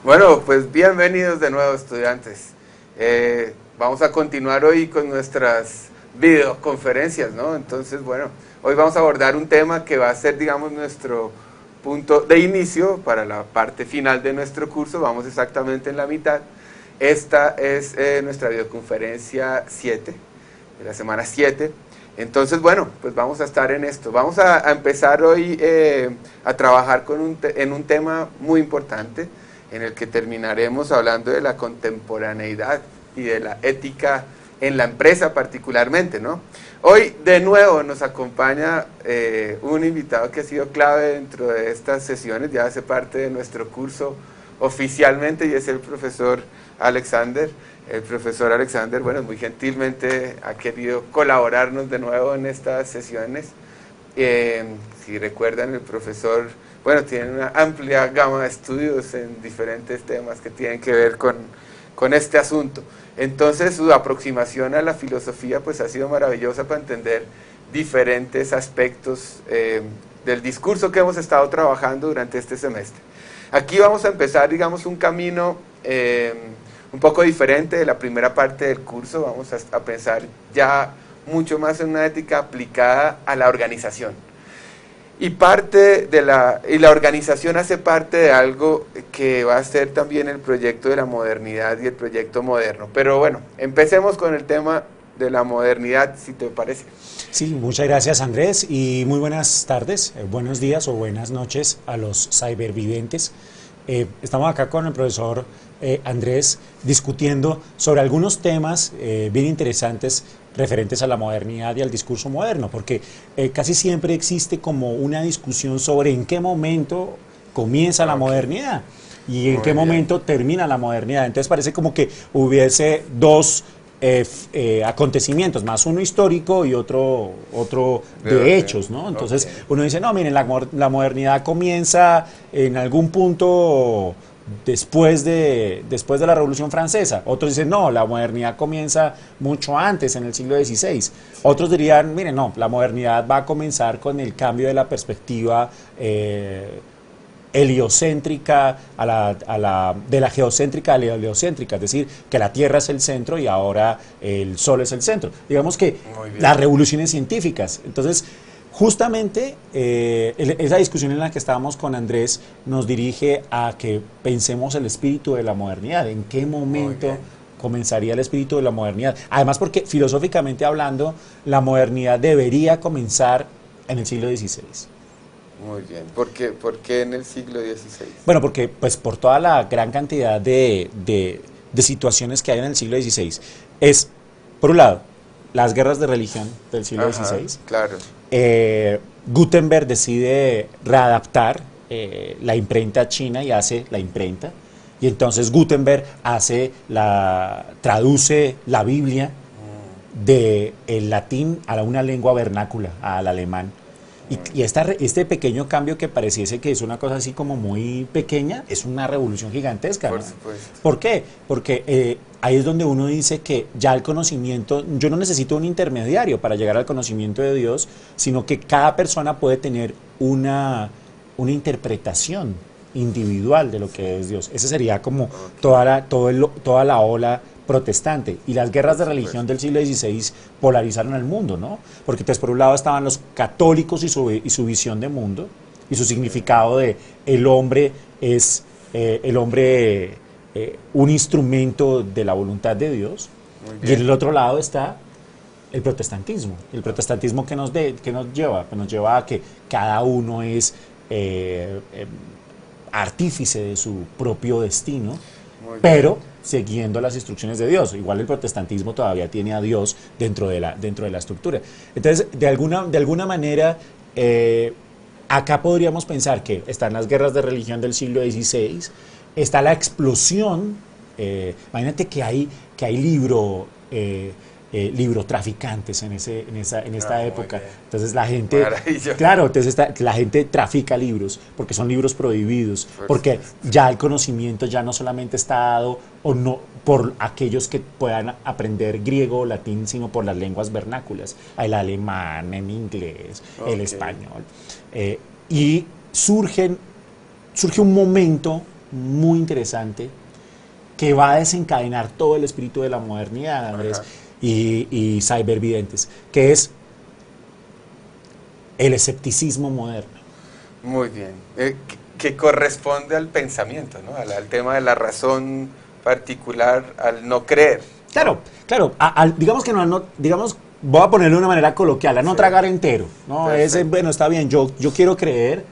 Bueno, pues bienvenidos de nuevo, estudiantes. Vamos a continuar hoy con nuestras videoconferencias, ¿no? Entonces, bueno, hoy vamos a abordar un tema que va a ser, digamos, nuestro punto de inicio para la parte final de nuestro curso. Vamos exactamente en la mitad. Esta es nuestra videoconferencia 7, de la semana 7. Entonces, bueno, pues vamos a estar en esto. Vamos a empezar hoy a trabajar en un tema muy importante, en el que terminaremos hablando de la contemporaneidad y de la ética en la empresa particularmente, ¿no? Hoy de nuevo nos acompaña un invitado que ha sido clave dentro de estas sesiones, ya hace parte de nuestro curso oficialmente, y es el profesor Alexander. El profesor Alexander, bueno, muy gentilmente ha querido colaborarnos de nuevo en estas sesiones. Si recuerdan, el profesor, bueno, tiene una amplia gama de estudios en diferentes temas que tienen que ver con este asunto. Entonces, su aproximación a la filosofía pues ha sido maravillosa para entender diferentes aspectos del discurso que hemos estado trabajando durante este semestre. Aquí vamos a empezar, digamos, un camino un poco diferente de la primera parte del curso. Vamos a pensar ya mucho más en una ética aplicada a la organización. Y la organización hace parte de algo que va a ser también el proyecto de la modernidad y el proyecto moderno. Pero bueno, empecemos con el tema de la modernidad, si te parece. Sí, muchas gracias, Andrés, y muy buenas tardes, buenos días o buenas noches a los cybervidentes. Estamos acá con el profesor Andrés discutiendo sobre algunos temas bien interesantes referentes a la modernidad y al discurso moderno, porque casi siempre existe como una discusión sobre en qué momento comienza la modernidad y en qué momento termina la modernidad. Entonces parece como que hubiese dos acontecimientos, más uno histórico y otro de hechos, ¿no? Entonces uno dice, no, miren, la modernidad comienza en algún punto después de la Revolución Francesa. Otros dicen, no, la modernidad comienza mucho antes, en el siglo XVI. Otros dirían, miren, no, la modernidad va a comenzar con el cambio de la perspectiva heliocéntrica de la geocéntrica a la heliocéntrica, es decir, que la Tierra es el centro y ahora el Sol es el centro. Digamos que las revoluciones científicas. Entonces, justamente esa discusión en la que estábamos con Andrés nos dirige a que pensemos el espíritu de la modernidad. ¿En qué momento comenzaría el espíritu de la modernidad? Además, porque filosóficamente hablando, la modernidad debería comenzar en el siglo XVI. Muy bien. ¿Por qué en el siglo XVI? Bueno, porque pues por toda la gran cantidad de situaciones que hay en el siglo XVI. Es, por un lado, las guerras de religión del siglo XVI. Claro. Gutenberg decide readaptar la imprenta china y hace la imprenta. Y entonces Gutenberg traduce la Biblia del latín a una lengua vernácula, al alemán. Y este pequeño cambio que pareciese que es una cosa así como muy pequeña, es una revolución gigantesca, ¿no? Por supuesto. ¿Por qué? Porque ahí es donde uno dice que ya el conocimiento, yo no necesito un intermediario para llegar al conocimiento de Dios, sino que cada persona puede tener una interpretación individual de lo que es Dios. Esa sería como toda la ola protestante. Y las guerras de religión del siglo XVI polarizaron al mundo, ¿no? Porque entonces por un lado estaban los católicos y su visión de mundo y su significado de el hombre es un instrumento de la voluntad de Dios, y en el otro lado está el protestantismo. El protestantismo que nos lleva? Pues nos lleva a que cada uno es artífice de su propio destino, pero siguiendo las instrucciones de Dios. Igual el protestantismo todavía tiene a Dios dentro de la estructura. Entonces, de alguna manera, acá podríamos pensar que están las guerras de religión del siglo XVI, está la explosión. Imagínate que hay librotraficantes en esta época. Entonces la gente, claro, entonces la gente trafica libros porque son libros prohibidos, porque ya el conocimiento ya no solamente está dado o no por aquellos que puedan aprender griego o latín, sino por las lenguas vernáculas, el alemán, el inglés, el español, y surge un momento muy interesante que va a desencadenar todo el espíritu de la modernidad, Andrés, y cybervidentes, que es el escepticismo moderno. Muy bien. Que corresponde al pensamiento, ¿no? Al tema de la razón particular, al no creer. Claro, claro. Digamos que digamos, voy a ponerlo de una manera coloquial, a no tragar entero, ¿no? Es, bueno, está bien, yo quiero creer,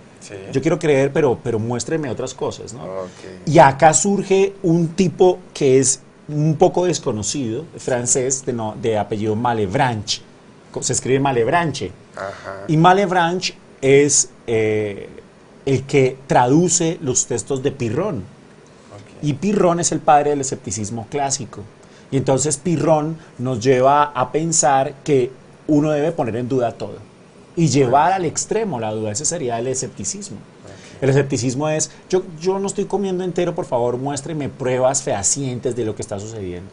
pero muéstreme otras cosas, ¿no? Okay. Y acá surge un tipo que es un poco desconocido, francés, de apellido Malebranche. Se escribe Malebranche. Ajá. Y Malebranche es el que traduce los textos de Pirrón. Okay. Y Pirrón es el padre del escepticismo clásico. Y entonces Pirrón nos lleva a pensar que uno debe poner en duda todo y llevar al extremo la duda. Ese sería el escepticismo. Okay. El escepticismo es, yo no estoy comiendo entero, por favor, muéstreme pruebas fehacientes de lo que está sucediendo.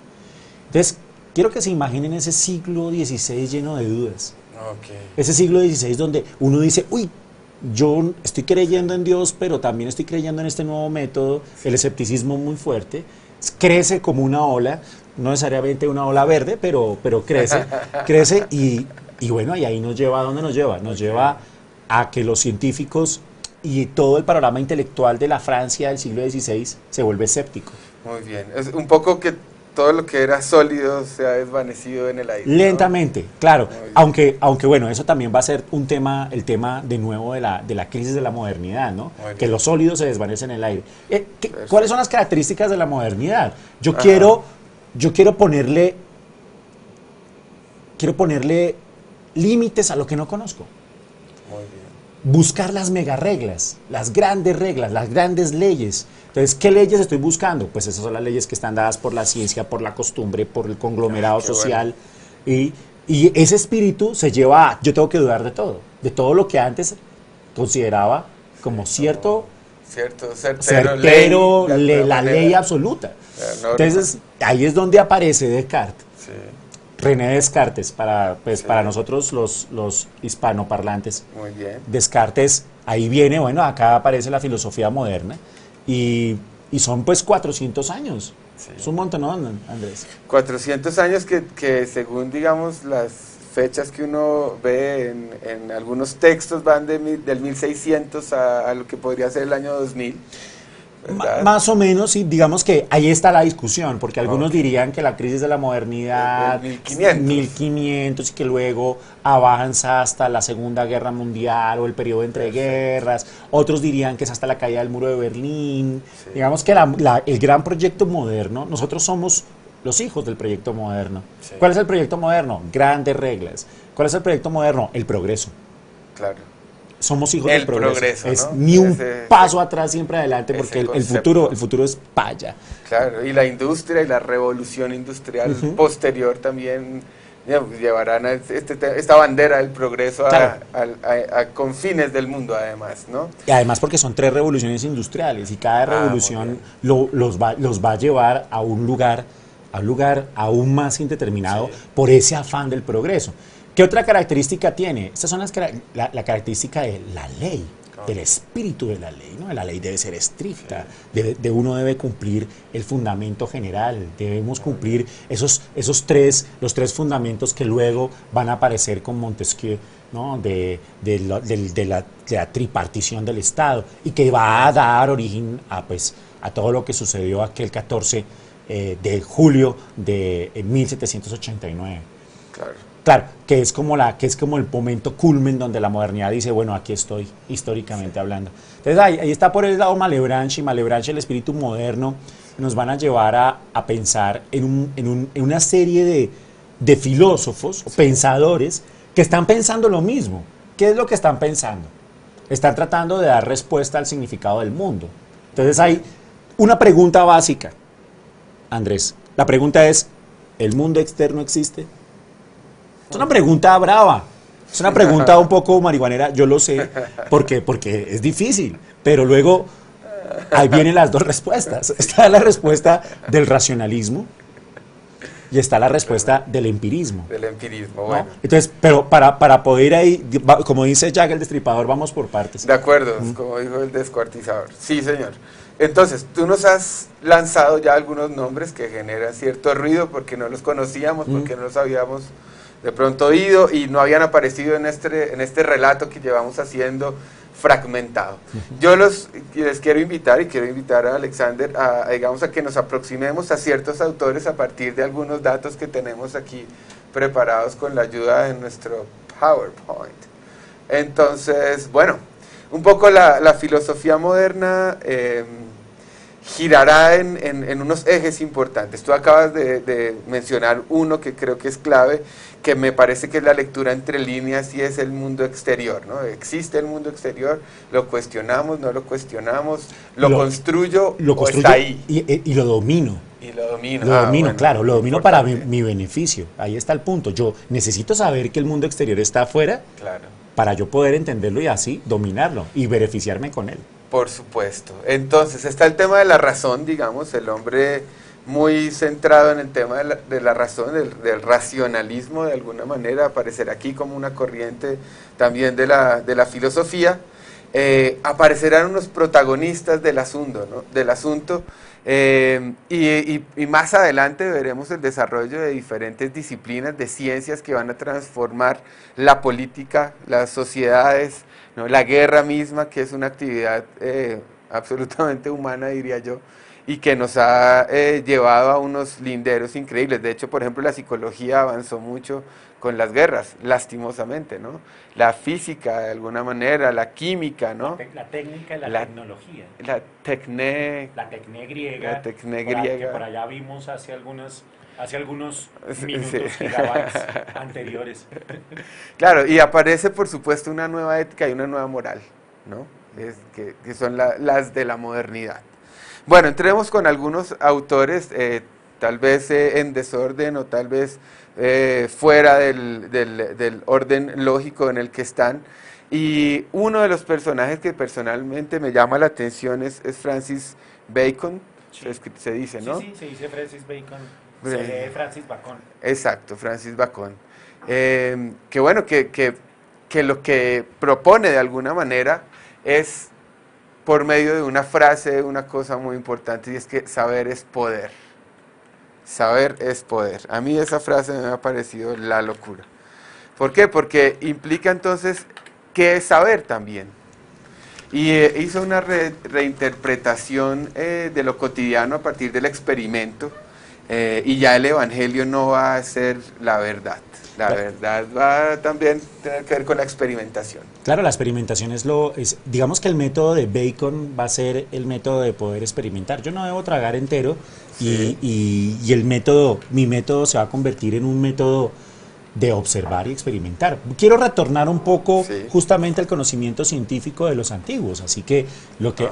Entonces, quiero que se imaginen ese siglo XVI lleno de dudas. Okay. Ese siglo XVI donde uno dice, uy, yo estoy creyendo en Dios, pero también estoy creyendo en este nuevo método, el escepticismo muy fuerte, crece como una ola, no necesariamente una ola verde, pero crece y bueno, y ahí nos lleva a dónde nos lleva. Nos lleva a que los científicos y todo el panorama intelectual de la Francia del siglo XVI se vuelve escéptico. Muy bien, es un poco que todo lo que era sólido se ha desvanecido en el aire. Lentamente, ¿no? Claro, aunque bueno, eso también va a ser el tema de nuevo de la crisis de la modernidad, ¿no? Que los sólidos se desvanecen en el aire. ¿Cuáles son las características de la modernidad? Yo quiero ponerle límites a lo que no conozco. Muy bien. Buscar las mega reglas, las grandes leyes. Entonces, ¿qué leyes estoy buscando? Pues esas son las leyes que están dadas por la ciencia, por la costumbre, por el conglomerado social. Bueno. Y ese espíritu se lleva a, yo tengo que dudar de todo lo que antes consideraba como certero, la ley absoluta. Entonces, ahí es donde aparece Descartes. Sí. René Descartes, para nosotros los hispanoparlantes. Muy bien. Descartes, ahí viene, bueno, acá aparece la filosofía moderna y son pues 400 años. Sí. Es un montón, ¿no, Andrés? 400 años que según, digamos, las fechas que uno ve en algunos textos van del 1600 a lo que podría ser el año 2000. Más o menos, y digamos que ahí está la discusión, porque algunos dirían que la crisis de la modernidad 1500 y que luego avanza hasta la Segunda Guerra Mundial o el periodo entre guerras, otros dirían que es hasta la caída del muro de Berlín. Sí. Digamos que el gran proyecto moderno, nosotros somos los hijos del proyecto moderno. Sí. ¿Cuál es el proyecto moderno? Grandes reglas. ¿Cuál es el proyecto moderno? El progreso. Claro. Somos hijos del progreso. ¿No? Es ni un paso atrás, siempre adelante, porque el futuro es para allá. Claro, y la industria y la revolución industrial posterior también llevarán a esta bandera del progreso a confines del mundo, además, ¿no? Y además porque son 3 revoluciones industriales y cada revolución los va a llevar a un lugar aún más indeterminado por ese afán del progreso. ¿Qué otra característica tiene? Estas son la característica de la ley, del espíritu de la ley, ¿no? La ley debe ser estricta, uno debe cumplir el fundamento general, debemos cumplir los 3 fundamentos que luego van a aparecer con Montesquieu, ¿no? de la tripartición del Estado y que va a dar origen a todo lo que sucedió aquel 14 de julio de 1789. Claro, que es como el momento culmen donde la modernidad dice, bueno, aquí estoy, históricamente hablando. Entonces ahí está por el lado Malebranche, y Malebranche, el espíritu moderno, nos van a llevar a pensar en una serie de filósofos, o pensadores, que están pensando lo mismo. ¿Qué es lo que están pensando? Están tratando de dar respuesta al significado del mundo. Entonces hay una pregunta básica, Andrés. La pregunta es, ¿el mundo externo existe? Es una pregunta brava, es una pregunta un poco marihuanera, yo lo sé, porque es difícil, pero luego ahí vienen las 2 respuestas. Está la respuesta del racionalismo y está la respuesta del empirismo. Del empirismo, ¿no? bueno. Entonces, pero para poder ir ahí, como dice Jack el Destripador, vamos por partes. De acuerdo, como dijo el descuartizador. Sí, señor. Entonces, tú nos has lanzado ya algunos nombres que generan cierto ruido porque no los conocíamos, porque no los habíamos de pronto oído y no habían aparecido en este relato que llevamos haciendo fragmentado. Yo les quiero invitar y quiero invitar a Alexander digamos, a que nos aproximemos a ciertos autores a partir de algunos datos que tenemos aquí preparados con la ayuda de nuestro PowerPoint. Entonces, bueno, un poco la filosofía moderna girará en unos ejes importantes. Tú acabas de mencionar uno que creo que es clave, que me parece que es la lectura entre líneas y es el mundo exterior, ¿no? Existe el mundo exterior, lo cuestionamos, no lo cuestionamos, lo construyo o está ahí. Y lo domino. Y lo domino. Lo domino, bueno, claro, lo domino para importante. mi beneficio. Ahí está el punto. Yo necesito saber que el mundo exterior está afuera Claro. para yo poder entenderlo y así dominarlo y beneficiarme con él. Por supuesto. Entonces está el tema de la razón, digamos, el hombre muy centrado en el tema de la razón, del racionalismo de alguna manera, aparecerá aquí como una corriente también de la filosofía. Aparecerán unos protagonistas del asunto, ¿no? Y más adelante veremos el desarrollo de diferentes disciplinas de ciencias que van a transformar la política, las sociedades, ¿no? La guerra misma, que es una actividad absolutamente humana, diría yo, y que nos ha llevado a unos linderos increíbles. De hecho, por ejemplo, la psicología avanzó mucho con las guerras, lastimosamente, ¿no? La física, de alguna manera, la química, ¿no? La técnica y la tecnología. La tecné griega. La tecné griega. Que por allá vimos hace algunos minutos, Sí. gigabytes anteriores. Claro, y aparece, por supuesto, una nueva ética y una nueva moral, ¿no? Que son las de la modernidad. Bueno, entremos con algunos autores, tal vez en desorden o tal vez fuera del orden lógico en el que están. Y uno de los personajes que personalmente me llama la atención es Francis Bacon, sí. Se dice, ¿no? Sí, se dice Francis Bacon, se lee Francis Bacon. Exacto, Francis Bacon. Que bueno, que lo que propone de alguna manera es por medio de una frase, una cosa muy importante, y es que saber es poder. Saber es poder. A mí esa frase me ha parecido la locura. ¿Por qué? Porque implica entonces qué es saber también. Y hizo una reinterpretación de lo cotidiano a partir del experimento, y ya el Evangelio no va a ser la verdad. La verdad va a también tener que ver con la experimentación. Claro, la experimentación digamos que el método de Bacon va a ser el método de poder experimentar. Yo no debo tragar entero, sí. y mi método se va a convertir en un método de observar y experimentar. Quiero retornar un poco justamente al conocimiento científico de los antiguos, así que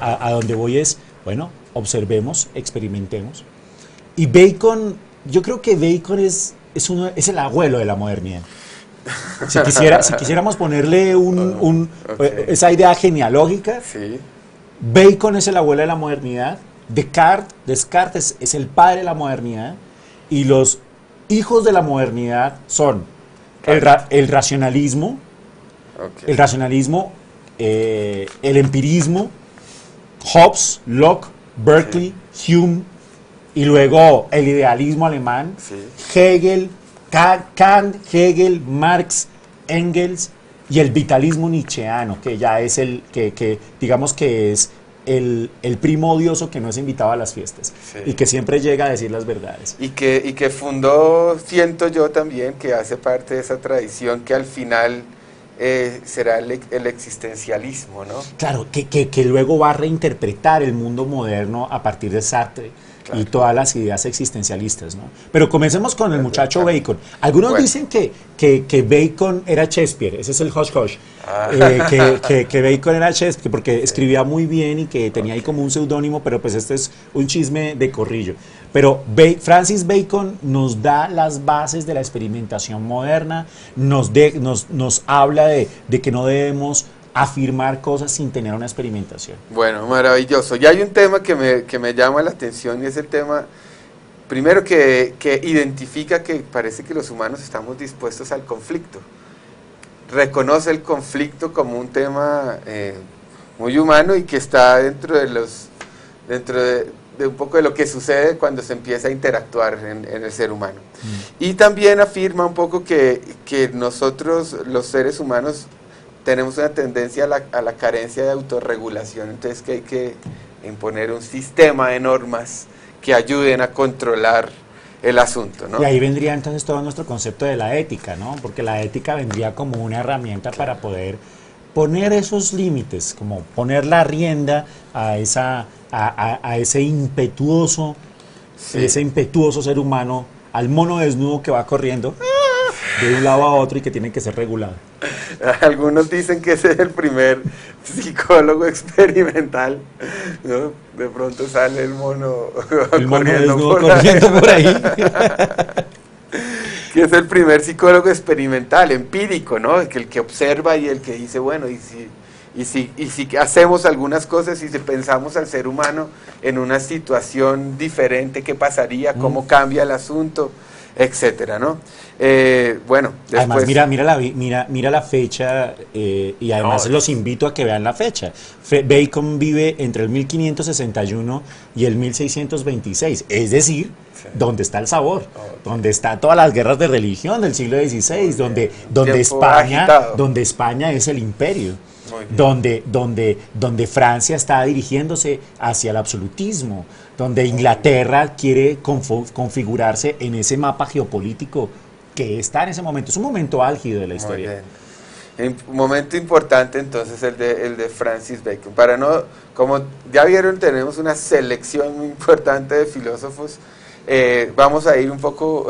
a donde voy es, bueno, observemos, experimentemos. Y Bacon, yo creo que Bacon es el abuelo de la modernidad. Si quisiéramos ponerle esa idea genealógica, sí. Bacon es el abuelo de la modernidad, Descartes es el padre de la modernidad, y los hijos de la modernidad son el racionalismo, el empirismo, Hobbes, Locke, Berkeley, sí. Hume, y luego el idealismo alemán, sí. Hegel, Kant, Hegel, Marx, Engels, y el vitalismo nietzscheano, que ya es digamos que es el primo odioso que no es invitado a las fiestas, sí. Y que siempre llega a decir las verdades. Y que fundó, siento yo también, que hace parte de esa tradición que al final será el existencialismo, ¿no? Claro, que luego va a reinterpretar el mundo moderno a partir de Sartre. Claro. Y todas las ideas existencialistas, ¿no? Pero comencemos con el muchacho Bacon. Algunos dicen que Bacon era Shakespeare, ese es el hush-hush. Que Bacon era Shakespeare porque escribía muy bien y que tenía ahí como un seudónimo, pero pues este es un chisme de corrillo. Pero Francis Bacon nos da las bases de la experimentación moderna, nos habla de que no debemos afirmar cosas sin tener una experimentación. Bueno, maravilloso. Y hay un tema que me llama la atención y es el tema primero que identifica que parece que los humanos estamos dispuestos al conflicto. Reconoce el conflicto como un tema muy humano y que está dentro de un poco de lo que sucede cuando se empieza a interactuar en el ser humano. Y también afirma un poco que nosotros, los seres humanos, tenemos una tendencia a la carencia de autorregulación, entonces que hay que imponer un sistema de normas que ayuden a controlar el asunto, ¿no? Y ahí vendría entonces todo nuestro concepto de la ética, ¿no? Porque la ética vendría como una herramienta para poder poner esos límites, como poner la rienda a ese impetuoso, ese impetuoso ser humano, al mono desnudo que va corriendo de un lado a otro y que tiene que ser regulado. Algunos dicen que ese es el primer psicólogo experimental, ¿no? De pronto sale el mono corriendo por ahí. Que es el primer psicólogo experimental, empírico, ¿no? El que observa y el que dice, bueno, y si hacemos algunas cosas y si pensamos al ser humano en una situación diferente, ¿qué pasaría? ¿Cómo cambia el asunto? Etcétera, ¿no? Bueno, después... Además, mira la fecha y además los invito a que vean la fecha. Bacon vive entre el 1561 y el 1626, es decir, donde está el sabor, donde está todas las guerras de religión del siglo XVI, donde España es el imperio. Donde Francia está dirigiéndose hacia el absolutismo, donde Inglaterra quiere configurarse en ese mapa geopolítico que está en ese momento. Es un momento álgido de la historia. Un momento importante entonces el de Francis Bacon. Como ya vieron, tenemos una selección muy importante de filósofos. Vamos a ir un poco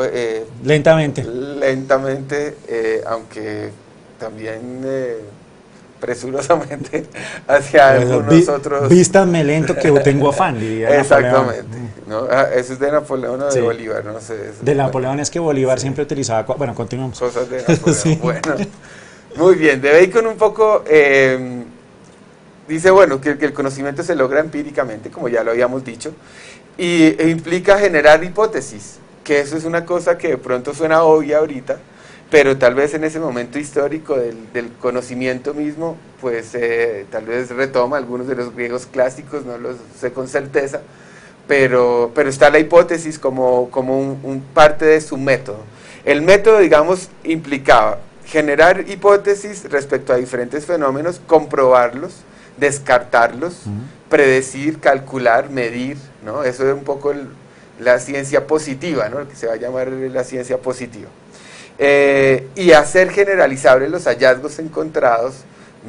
lentamente, aunque también presurosamente hacia algunos otros. Vístanme lento que tengo afán, diría exactamente, ¿no? Eso es de Napoleón o de Bolívar, no sé. De Napoleón es que Bolívar siempre utilizaba. Bueno, continuamos. Cosas de Napoleón. Bueno, muy bien. De Bacon un poco dice, bueno, que el conocimiento se logra empíricamente, como ya lo habíamos dicho, e implica generar hipótesis, que eso es una cosa que de pronto suena obvia ahorita, pero tal vez en ese momento histórico del conocimiento mismo, pues tal vez retoma algunos de los griegos clásicos, no lo sé con certeza, pero está la hipótesis como un parte de su método. El método, digamos, implicaba generar hipótesis respecto a diferentes fenómenos, comprobarlos, descartarlos, predecir, calcular, medir, ¿no? Eso es un poco la ciencia positiva, ¿no? Lo que se va a llamar la ciencia positiva. Y hacer generalizables los hallazgos encontrados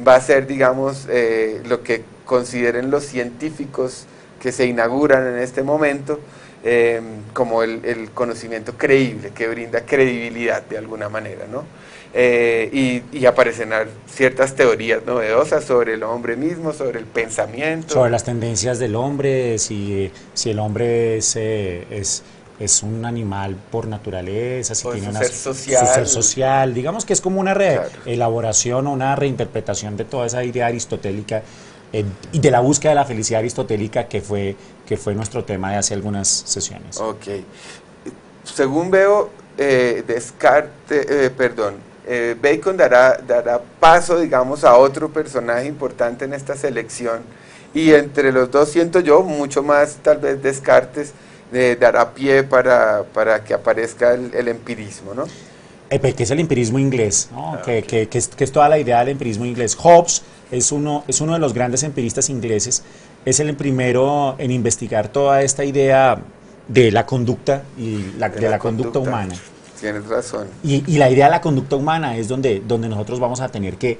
va a ser, digamos, lo que consideren los científicos que se inauguran en este momento como el conocimiento creíble, que brinda credibilidad de alguna manera, ¿no? Y aparecen ciertas teorías novedosas sobre el hombre mismo, sobre el pensamiento. Sobre las tendencias del hombre, si el hombre es un animal por naturaleza, si tiene su ser social, digamos que es como una elaboración o una reinterpretación de toda esa idea aristotélica y de la búsqueda de la felicidad aristotélica que fue nuestro tema de hace algunas sesiones. Ok. Según veo, Bacon dará paso, digamos, a otro personaje importante en esta selección, y entre los dos siento yo mucho más, tal vez Descartes dará pie para que aparezca el empirismo, ¿no? Que es el empirismo inglés, ¿no? Que es toda la idea del empirismo inglés. Hobbes es uno de los grandes empiristas ingleses, es el primero en investigar toda esta idea de la conducta y de la conducta humana. Tienes razón. Y la idea de la conducta humana es donde nosotros vamos a tener que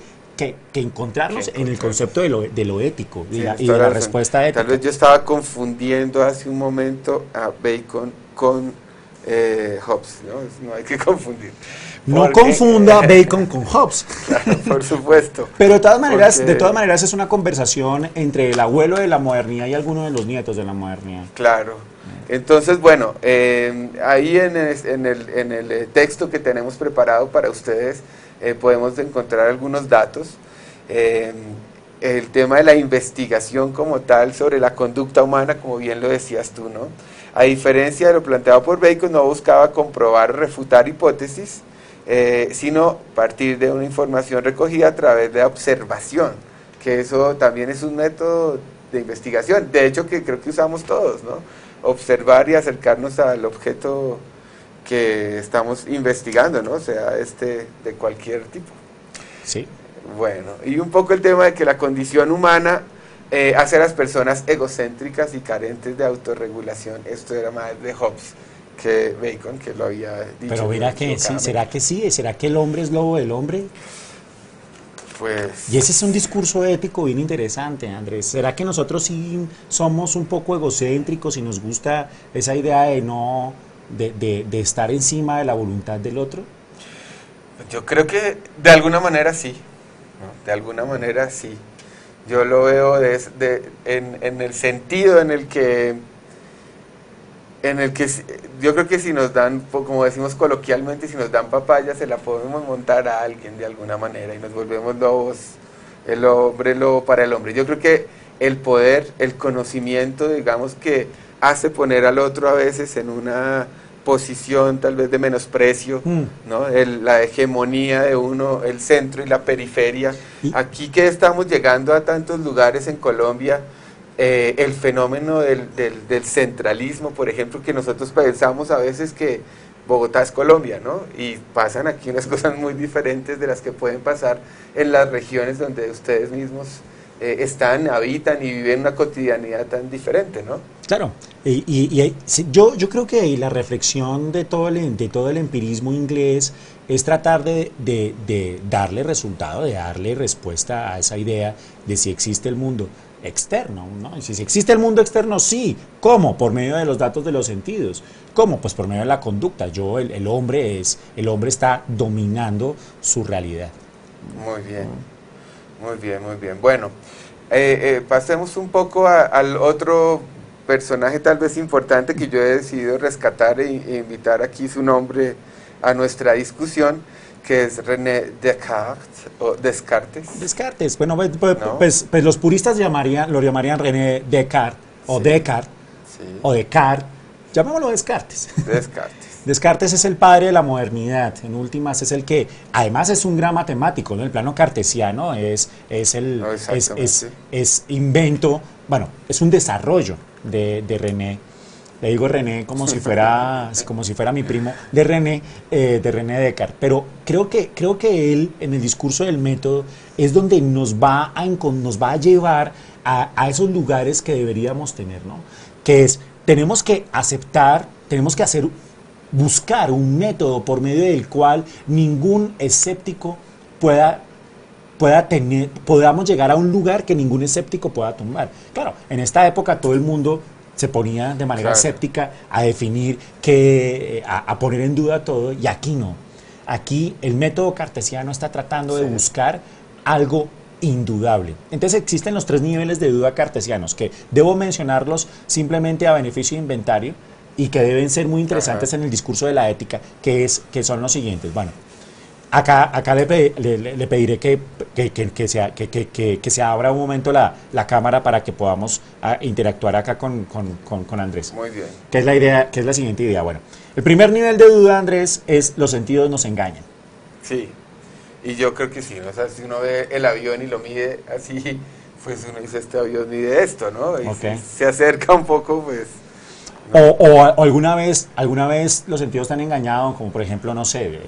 encontrarnos en el concepto de lo ético y de la respuesta ética. Tal vez yo estaba confundiendo hace un momento a Bacon con Hobbes, ¿no? No hay que confundir. No confunda Bacon con Hobbes. Claro, por supuesto. Pero de todas maneras es una conversación entre el abuelo de la modernidad y alguno de los nietos de la modernidad. Claro. Entonces, bueno, ahí en el texto que tenemos preparado para ustedes podemos encontrar algunos datos. El tema de la investigación como tal sobre la conducta humana, como bien lo decías tú, ¿no? a diferencia de lo planteado por Bacon, no buscaba comprobar o refutar hipótesis, sino partir de una información recogida a través de observación, que eso también es un método de investigación, de hecho que creo que usamos todos, ¿no? Observar y acercarnos al objeto que estamos investigando, ¿no? Sea de cualquier tipo. Sí. Bueno, y un poco el tema de que la condición humana hace a las personas egocéntricas y carentes de autorregulación. Esto era más de Hobbes que Bacon, que lo había dicho. Pero mira que sí, ¿será que el hombre es lobo del hombre? Pues... Y ese es un discurso ético bien interesante, Andrés. ¿Será que nosotros sí somos un poco egocéntricos y nos gusta esa idea de no, de estar encima de la voluntad del otro? Yo creo que de alguna manera sí, ¿no? De alguna manera sí. Yo lo veo en el sentido en el que yo creo que si nos dan, como decimos coloquialmente, si nos dan papaya se la podemos montar a alguien de alguna manera y nos volvemos lobos, el hombre lobo para el hombre. Yo creo que el poder, el conocimiento, digamos, que hace poner al otro a veces en una posición tal vez de menosprecio, ¿no? La hegemonía de uno, el centro y la periferia. Aquí que estamos llegando a tantos lugares en Colombia, el fenómeno del centralismo, por ejemplo, que nosotros pensamos a veces que Bogotá es Colombia, ¿no? Y pasan aquí unas cosas muy diferentes de las que pueden pasar en las regiones donde ustedes mismos habitan y viven una cotidianidad tan diferente, ¿no? Claro, yo creo que la reflexión de todo el empirismo inglés es tratar de darle resultado, de darle respuesta a esa idea de si existe el mundo externo, ¿no? Y si existe el mundo externo, sí. ¿Cómo? Por medio de los datos de los sentidos. ¿Cómo? Pues por medio de la conducta. El hombre está dominando su realidad. Muy bien, muy bien, muy bien. Bueno, pasemos un poco al otro personaje tal vez importante que yo he decidido rescatar e invitar aquí su nombre a nuestra discusión, que es René Descartes, o Descartes. Descartes, bueno, pues los puristas lo llamarían René Descartes, o Sí. Descartes, Sí. o Descartes, llamémoslo Descartes. Descartes. Descartes es el padre de la modernidad, en últimas es el que, además es un gran matemático, ¿no? El plano cartesiano es invento, bueno, es un desarrollo de René. Le digo René como si fuera mi primo, de René Descartes. Pero creo que él, en el discurso del método, es donde nos va a llevar a esos lugares que deberíamos tener, ¿no? Que es, tenemos que buscar un método por medio del cual ningún escéptico podamos llegar a un lugar que ningún escéptico pueda tumbar. Claro, en esta época todo el mundo se ponía de manera escéptica a definir, a poner en duda todo, y aquí no. Aquí el método cartesiano está tratando de buscar algo indudable. Entonces existen los 3 niveles de duda cartesianos, que debo mencionarlos simplemente a beneficio de inventario y que deben ser muy interesantes en el discurso de la ética, que son los siguientes. Bueno, acá le pediré que se abra un momento la cámara para que podamos interactuar acá con Andrés. Muy bien. ¿Qué es la idea? ¿Qué es la siguiente idea? Bueno, el primer nivel de duda, Andrés, es los sentidos nos engañan. Sí, y yo creo que sí, ¿no? O sea, si uno ve el avión y lo mide así, pues uno dice, este avión mide esto, ¿no? Y si se acerca un poco, pues... ¿no? O alguna vez los sentidos están engañados, como por ejemplo, no sé...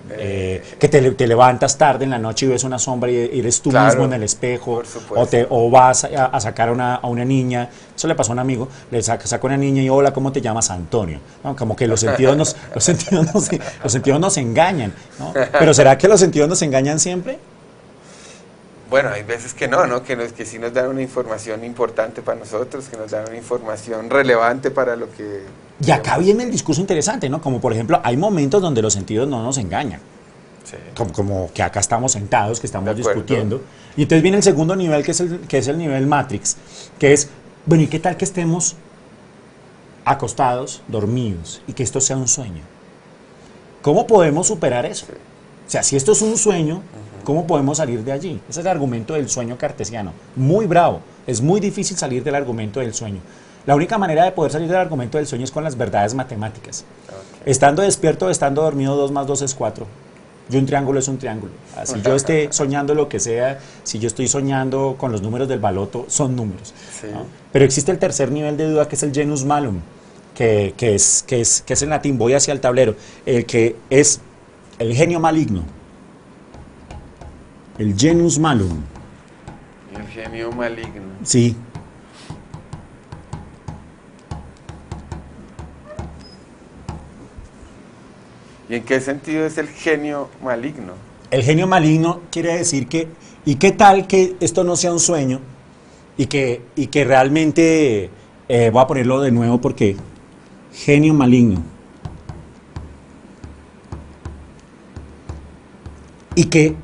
que te levantas tarde en la noche y ves una sombra y eres tú mismo en el espejo, o vas a sacar a una niña. Eso le pasó a un amigo, le saca a una niña y hola, ¿cómo te llamas? Antonio, ¿no? Como que los sentidos nos engañan, ¿no? Pero ¿será que los sentidos nos engañan siempre? Bueno, hay veces que no, que sí nos dan una información importante para nosotros, que nos dan una información relevante para lo que... Y acá viene el discurso interesante, ¿no? Como por ejemplo, hay momentos donde los sentidos no nos engañan. Sí. Como que acá estamos sentados, que estamos discutiendo. Y entonces viene el segundo nivel, que es el nivel Matrix, que es, bueno, ¿y qué tal que estemos acostados, dormidos, y que esto sea un sueño? ¿Cómo podemos superar eso? Sí. O sea, si esto es un sueño, ¿cómo podemos salir de allí? Ese es el argumento del sueño cartesiano. Muy bravo, Es muy difícil salir del argumento del sueño. La única manera de poder salir del argumento del sueño es con las verdades matemáticas. Okay. Estando despierto o estando dormido, 2 más 2 es 4. Y un triángulo es un triángulo. Así yo esté soñando lo que sea, si yo estoy soñando con los números del baloto, son números. Sí. ¿No? Pero existe el tercer nivel de duda, que es el genus malum, que es en latín, voy hacia el tablero, el que es el genio maligno. El genus malum. El genio maligno. Sí. ¿Y en qué sentido es el genio maligno? El genio maligno quiere decir que, ¿y qué tal que esto no sea un sueño? Y que realmente, voy a ponerlo de nuevo porque, genio maligno. Y que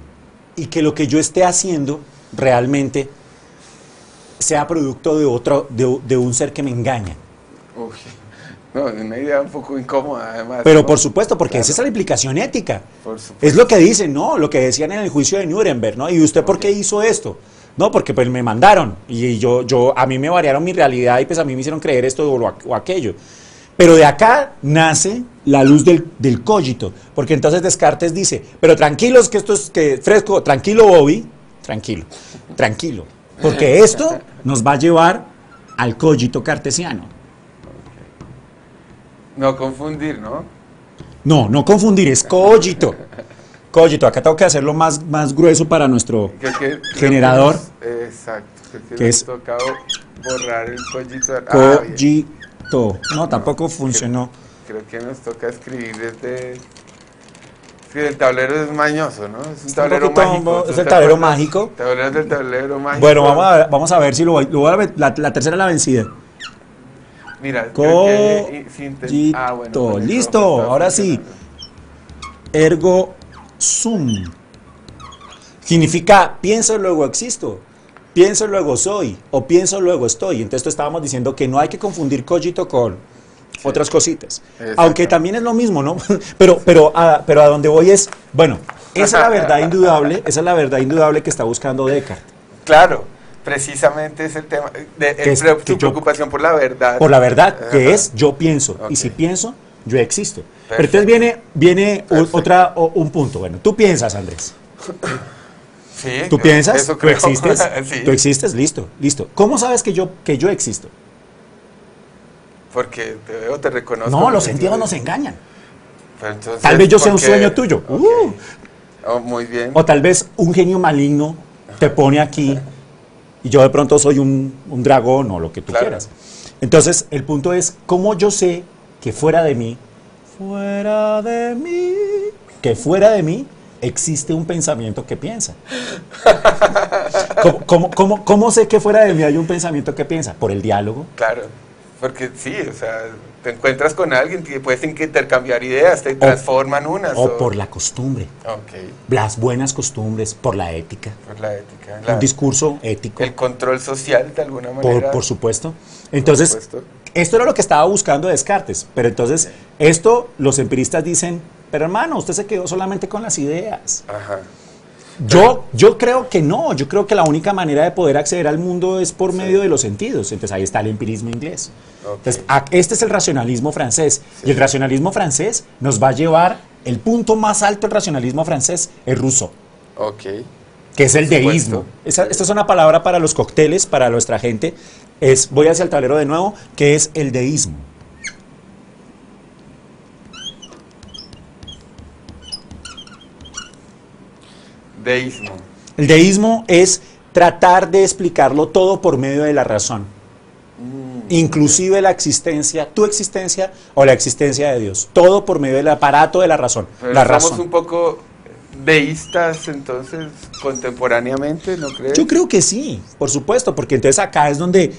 lo que yo esté haciendo realmente sea producto de un ser que me engaña. Uy. No, es una idea un poco incómoda, además. Pero ¿no? por supuesto, porque claro, esa es la implicación ética. Por supuesto. Es lo que dicen, ¿no? Lo que decían en el juicio de Nuremberg, ¿no? ¿Y usted por qué hizo esto? No, porque pues me mandaron y a mí me variaron mi realidad y pues a mí me hicieron creer esto o aquello. Pero de acá nace la luz del cogito, porque entonces Descartes dice, pero tranquilos que esto es fresco, tranquilo Bobby, tranquilo, porque esto nos va a llevar al cogito cartesiano. No confundir, ¿no? No confundir, es cogito. Cogito, acá tengo que hacerlo más grueso para nuestro generador. Exacto, que es toca borrar el cogito. Cogito. No, tampoco funcionó. Creo que nos toca escribir desde... Sí, el tablero es mañoso, ¿no? Es un tablero mágico. Es el tablero mágico. Tablero del tablero mágico. Bueno, vamos a ver si lo voy a ver. La tercera es la vencida. Mira, bueno, listo, ahora sí. Ergo sum. Significa pienso luego existo, pienso luego soy o pienso luego estoy. Entonces estábamos diciendo que no hay que confundir cogito con otras cositas. Aunque también es lo mismo, ¿no? pero a donde voy es, bueno, esa es la verdad indudable que está buscando Descartes. Claro. Precisamente es el tema, tu preocupación por la verdad. Por la verdad, que es yo pienso, y si pienso, yo existo. Perfecto. Pero entonces viene un punto. Bueno, tú piensas, Andrés. Sí. ¿Tú piensas? Eso ¿Tú existes? Sí. ¿Tú existes? Listo. ¿Cómo sabes que yo existo? Porque te veo, te reconozco. No, los sentidos nos engañan. Entonces, tal vez yo sea un sueño tuyo. Okay. Muy bien. O tal vez un genio maligno te pone aquí y yo de pronto soy un dragón o lo que tú quieras. Entonces, el punto es, ¿cómo yo sé que fuera de mí, existe un pensamiento que piensa? ¿Cómo sé que fuera de mí hay un pensamiento que piensa? Por el diálogo. Claro, porque sí, o sea, te encuentras con alguien que puedes intercambiar ideas, te transforman unas. O por la costumbre. Okay. Las buenas costumbres, por la ética. Por la ética. Un discurso ético. El control social, de alguna manera. Por supuesto. Entonces, esto era lo que estaba buscando Descartes. Pero entonces, esto los empiristas dicen, pero hermano, usted se quedó solamente con las ideas. Ajá. Yo creo que no, yo creo que la única manera de poder acceder al mundo es por medio de los sentidos. Entonces ahí está el empirismo inglés. Okay. Entonces, este es el racionalismo francés. Sí. Y el racionalismo francés nos va a llevar, el punto más alto del racionalismo francés es Rousseau. Okay. Que es el deísmo. Esta es una palabra para los cócteles, para nuestra gente. Voy hacia el tablero de nuevo, que es el deísmo. Deísmo. El deísmo es tratar de explicarlo todo por medio de la razón. Inclusive la existencia, tu existencia o la existencia de Dios. Todo por medio del aparato de la razón. Pero la estamos razón. Un poco deístas entonces contemporáneamente, ¿no crees? Yo creo que sí, por supuesto, porque entonces acá es donde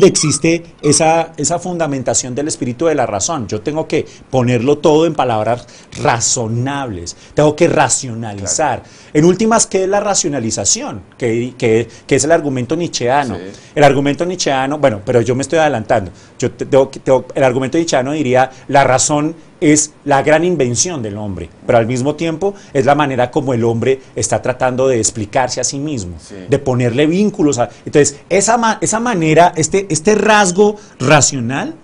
existe esa fundamentación del espíritu de la razón. Yo tengo que ponerlo todo en palabras razonables, tengo que racionalizar. Claro. En últimas, ¿qué es la racionalización? Que es el argumento nietzscheano. Sí. El argumento nietzscheano, bueno, pero yo me estoy adelantando. El argumento nietzscheano diría, la razón es la gran invención del hombre, pero al mismo tiempo es la manera como el hombre está tratando de explicarse a sí mismo, de ponerle vínculos. Entonces, esa manera, este rasgo racional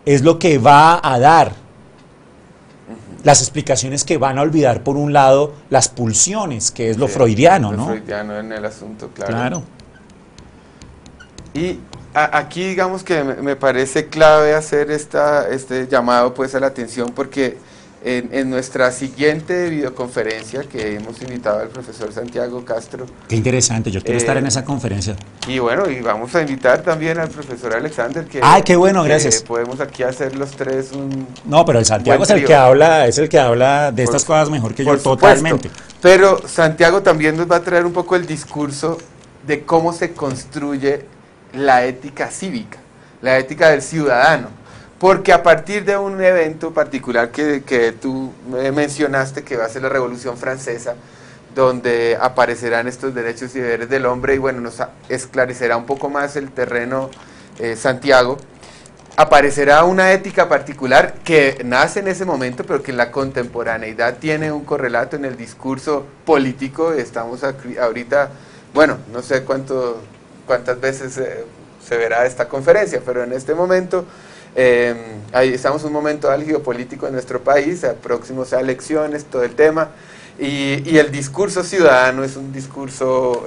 es lo que va a dar las explicaciones que van a olvidar, por un lado, las pulsiones, que es lo freudiano, ¿no? Lo freudiano en el asunto, claro. Claro. Y aquí digamos que me parece clave hacer este llamado pues a la atención, porque en nuestra siguiente videoconferencia que hemos invitado al profesor Santiago Castro. Qué interesante, yo quiero estar en esa conferencia. Y bueno, y vamos a invitar también al profesor Alexander, que ¡ay, qué bueno, gracias! Podemos aquí hacer los tres un... No, pero el Santiago es el que habla de estas cosas mejor que yo, totalmente. Pero Santiago también nos va a traer un poco el discurso de cómo se construye la ética cívica, la ética del ciudadano, porque a partir de un evento particular que tú mencionaste, que va a ser la Revolución Francesa, donde aparecerán estos derechos y deberes del hombre, y bueno, nos esclarecerá un poco más el terreno Santiago, aparecerá una ética particular que nace en ese momento, pero que en la contemporaneidad tiene un correlato en el discurso político. Estamos aquí, ahorita, bueno, no sé cuántas veces se verá esta conferencia, pero en este momento ahí estamos en un momento álgido político en nuestro país, próximos a elecciones, todo el tema, y el discurso ciudadano es un discurso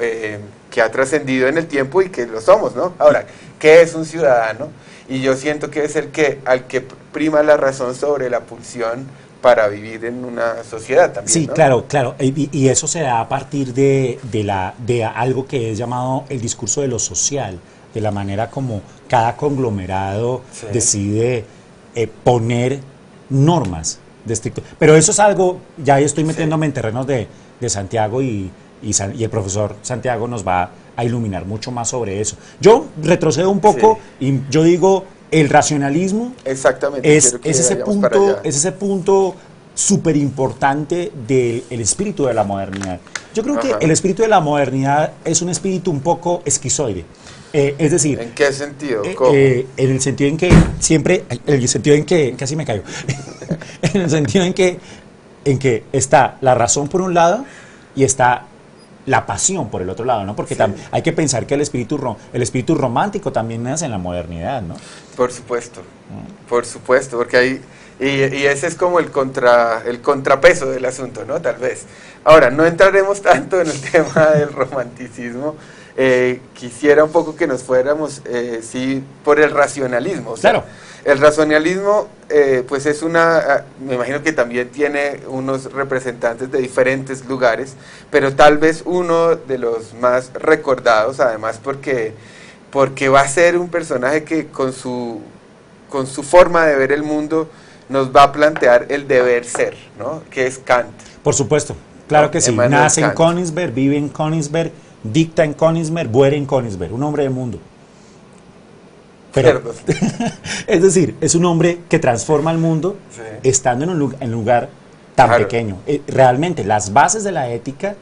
que ha trascendido en el tiempo y que lo somos, ¿no? Ahora, ¿qué es un ciudadano? Y yo siento que es al que prima la razón sobre la pulsión para vivir en una sociedad también, sí, ¿no? claro, y eso se da a partir de algo que es llamado el discurso de lo social, de la manera como cada conglomerado decide poner normas de estricto. Pero eso es algo, ya estoy metiéndome en terrenos de Santiago y el profesor Santiago nos va a iluminar mucho más sobre eso. Yo retrocedo un poco y yo digo, el racionalismo exactamente, es ese punto súper importante del espíritu de la modernidad. Yo creo que el espíritu de la modernidad es un espíritu un poco esquizoide. Es decir, ¿en qué sentido? En el sentido en que siempre, casi me caigo, en el sentido en que está la razón por un lado y está la pasión por el otro lado, ¿no? Porque hay que pensar que el espíritu romántico también nace en la modernidad, ¿no? Por supuesto, porque hay, y ese es como el contrapeso del asunto, ¿no? Tal vez. Ahora, no entraremos tanto en el tema del romanticismo. Quisiera un poco que nos fuéramos, por el racionalismo. O sea, claro. El racionalismo, pues es me imagino que también tiene unos representantes de diferentes lugares, pero tal vez uno de los más recordados, además porque va a ser un personaje que con su forma de ver el mundo nos va a plantear el deber ser, ¿no? Que es Kant. Por supuesto, claro que sí. Nace en Königsberg, vive en Königsberg, dicta en Königsberg, muere en Königsberg, un hombre de mundo. Pero, es decir, es un hombre que transforma el mundo estando en un lugar tan pequeño. Realmente, las bases de la ética,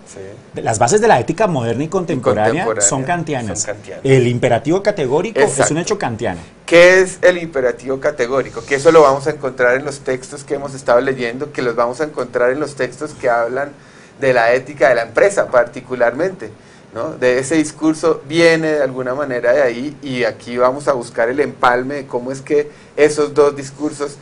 las bases de la ética moderna y contemporánea son kantianas. El imperativo categórico es un hecho kantiano. ¿Qué es el imperativo categórico? Que eso lo vamos a encontrar en los textos que hemos estado leyendo, que los vamos a encontrar en los textos que hablan de la ética de la empresa particularmente, ¿no? De ese discurso viene de alguna manera de ahí, y aquí vamos a buscar el empalme de cómo es que esos dos discursos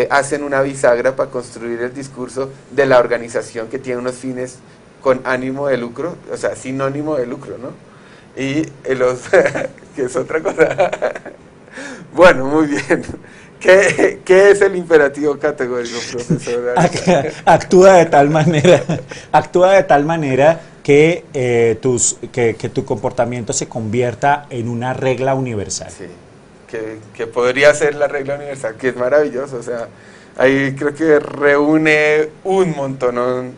hacen una bisagra para construir el discurso de la organización que tiene unos fines con ánimo de lucro, o sea, sinónimo de lucro, ¿no? Y que es otra cosa. Bueno, muy bien. ¿Qué es el imperativo categórico, profesor? Actúa de tal manera que tu comportamiento se convierta en una regla universal. Sí, que podría ser la regla universal, que es maravilloso. O sea, ahí creo que reúne un montón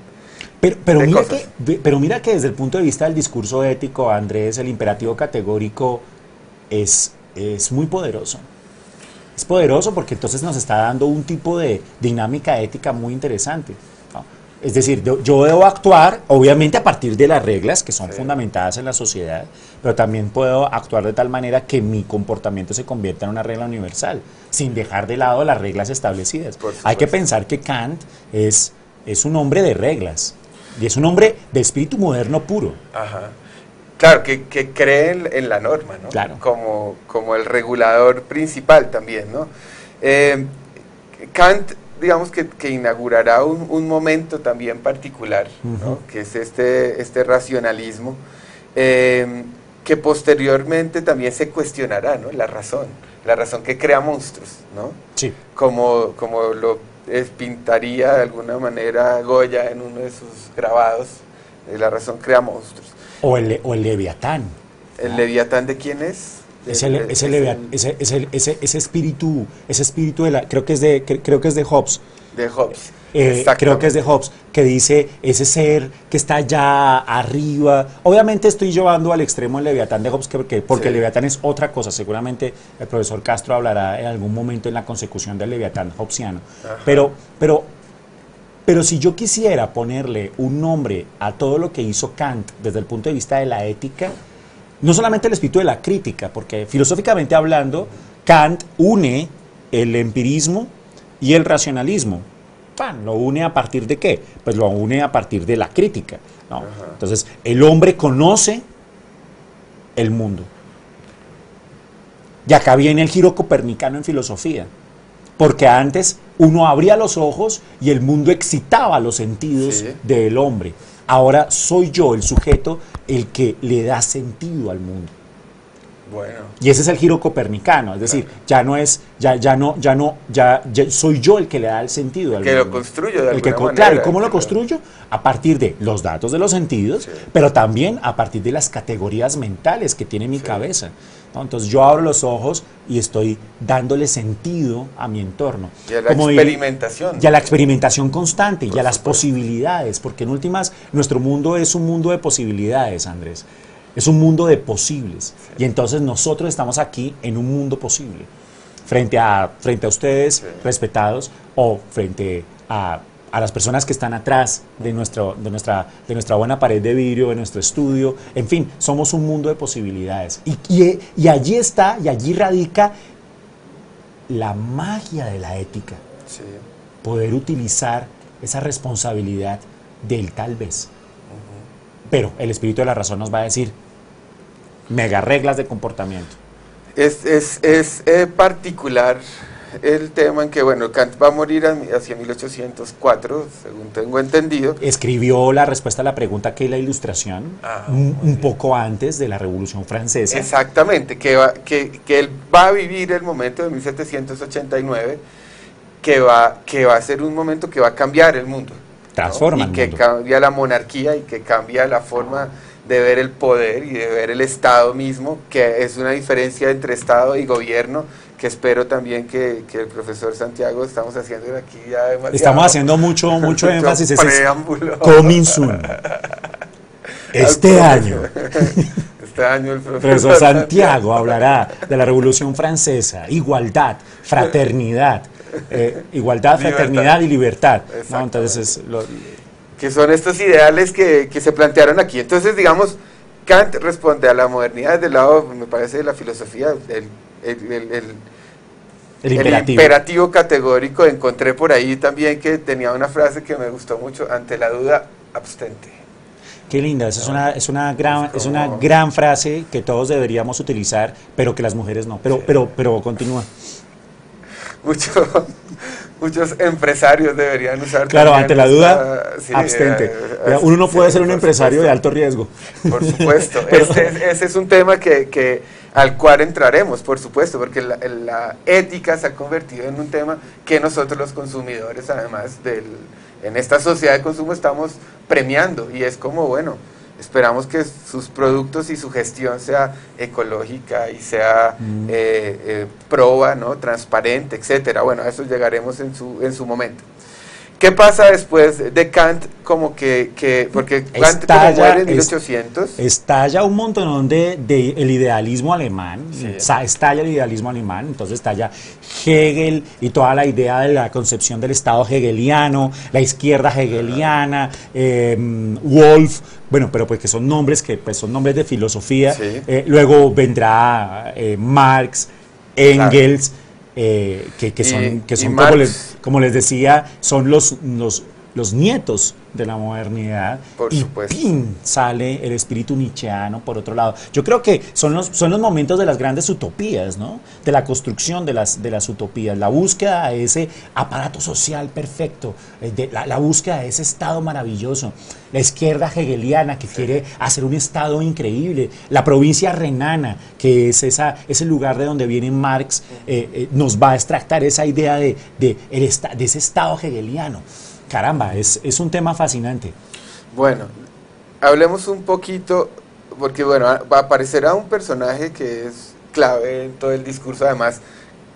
de cosas. Pero mira que desde el punto de vista del discurso ético, Andrés, el imperativo categórico es muy poderoso. Es poderoso porque entonces nos está dando un tipo de dinámica ética muy interesante, ¿no? Es decir, yo debo actuar, obviamente, a partir de las reglas que son fundamentadas en la sociedad, pero también puedo actuar de tal manera que mi comportamiento se convierta en una regla universal, sin dejar de lado las reglas establecidas. Hay que pensar que Kant es un hombre de reglas, y es un hombre de espíritu moderno puro. Ajá. Claro, que cree en la norma, ¿no? Claro. Como el regulador principal también, ¿no? Kant, digamos que inaugurará un momento también particular, ¿no? Que es este racionalismo, que posteriormente también se cuestionará, ¿no? La razón que crea monstruos, ¿no? Sí. Como lo pintaría de alguna manera Goya en uno de sus grabados, la razón crea monstruos. O el Leviatán. ¿El Leviatán de quién es? Ese espíritu de la, creo que es de Hobbes. De Hobbes. Creo que es de Hobbes, que dice ese ser que está allá arriba. Obviamente estoy llevando al extremo el Leviatán de Hobbes, porque el Leviatán es otra cosa. Seguramente el profesor Castro hablará en algún momento en la consecución del Leviatán hobbesiano. Pero si yo quisiera ponerle un nombre a todo lo que hizo Kant desde el punto de vista de la ética, no solamente el espíritu de la crítica, porque filosóficamente hablando, Kant une el empirismo y el racionalismo. ¿Lo une a partir de qué? Pues lo une a partir de la crítica, ¿no? Entonces, el hombre conoce el mundo. Y acá viene el giro copernicano en filosofía, porque antes uno abría los ojos y el mundo excitaba los sentidos del hombre. Ahora soy yo, el sujeto, el que le da sentido al mundo. Bueno. Y ese es el giro copernicano, es decir, ya soy yo el que le da el sentido al mundo. Que lo construyo de alguna manera. Claro, ¿y cómo lo construyo? A partir de los datos de los sentidos, pero también a partir de las categorías mentales que tiene mi cabeza, ¿no? Entonces yo abro los ojos y estoy dándole sentido a mi entorno. Y a la experimentación. Y a la experimentación constante, y a las posibilidades, porque en últimas nuestro mundo es un mundo de posibilidades, Andrés. Es un mundo de posibles. Y entonces nosotros estamos aquí en un mundo posible. Frente a ustedes, respetados, o frente a las personas que están atrás de nuestra buena pared de vidrio, de nuestro estudio. En fin, somos un mundo de posibilidades. Y allí está, y allí radica la magia de la ética. Sí. Poder utilizar esa responsabilidad del tal vez. Pero el espíritu de la razón nos va a decir mega reglas de comportamiento. Es particular el tema en que, bueno, Kant va a morir hacia 1804, según tengo entendido. Escribió la respuesta a la pregunta ¿qué es la Ilustración? Un poco antes de la Revolución Francesa. Exactamente, que él va a vivir el momento de 1789, que va a ser un momento que va a cambiar el mundo. Transforma el mundo. Y que cambia la monarquía y que cambia la forma de ver el poder y de ver el Estado mismo, que es una diferencia entre Estado y gobierno, que espero también que el profesor Santiago estamos haciendo aquí ya demasiado. Estamos haciendo mucho énfasis. Preámbulo. Coming soon. Este año el profesor Santiago hablará de la Revolución Francesa, igualdad, fraternidad. Fraternidad y libertad, ¿no? Entonces que son estos ideales que se plantearon aquí. Entonces, digamos, Kant responde a la modernidad desde el lado, me parece, de la filosofía, el imperativo categórico. Encontré por ahí también que tenía una frase que me gustó mucho: ante la duda, abstente. Qué linda, esa es una gran frase que todos deberíamos utilizar, pero que las mujeres no. Pero continúa. Muchos empresarios deberían usar. Claro, ante la duda, abstente. Uno no puede ser un empresario de alto riesgo. Por supuesto. Ese es un tema al cual entraremos, por supuesto, porque la ética se ha convertido en un tema que nosotros los consumidores, además en esta sociedad de consumo, estamos premiando. Y es como, bueno, esperamos que sus productos y su gestión sea ecológica y sea proba, ¿no? Transparente, etcétera. Bueno, a eso llegaremos en su momento. ¿Qué pasa después de Kant? Como porque Kant como muere en 1800. Estalla un montón de el idealismo alemán, Sí. Estalla el idealismo alemán, entonces estalla Hegel y toda la idea de la concepción del Estado hegeliano, la izquierda hegeliana, Wolf, bueno, pero pues que son nombres son nombres de filosofía. Sí. Luego vendrá Marx, Engels. Claro. Que son Marx, como les decía, son los nietos de la modernidad. Por y supuesto. ¡pin! Sale el espíritu nietzscheano por otro lado. Yo creo que son los momentos de las grandes utopías, ¿no? De la construcción de las utopías, la búsqueda de ese aparato social perfecto, la búsqueda de ese estado maravilloso, la izquierda hegeliana que quiere hacer un estado increíble, la provincia renana, que es ese lugar de donde viene Marx, nos va a extractar esa idea de ese estado hegeliano. Caramba, es un tema fascinante. Bueno, hablemos un poquito, porque bueno, aparecerá un personaje que es clave en todo el discurso, además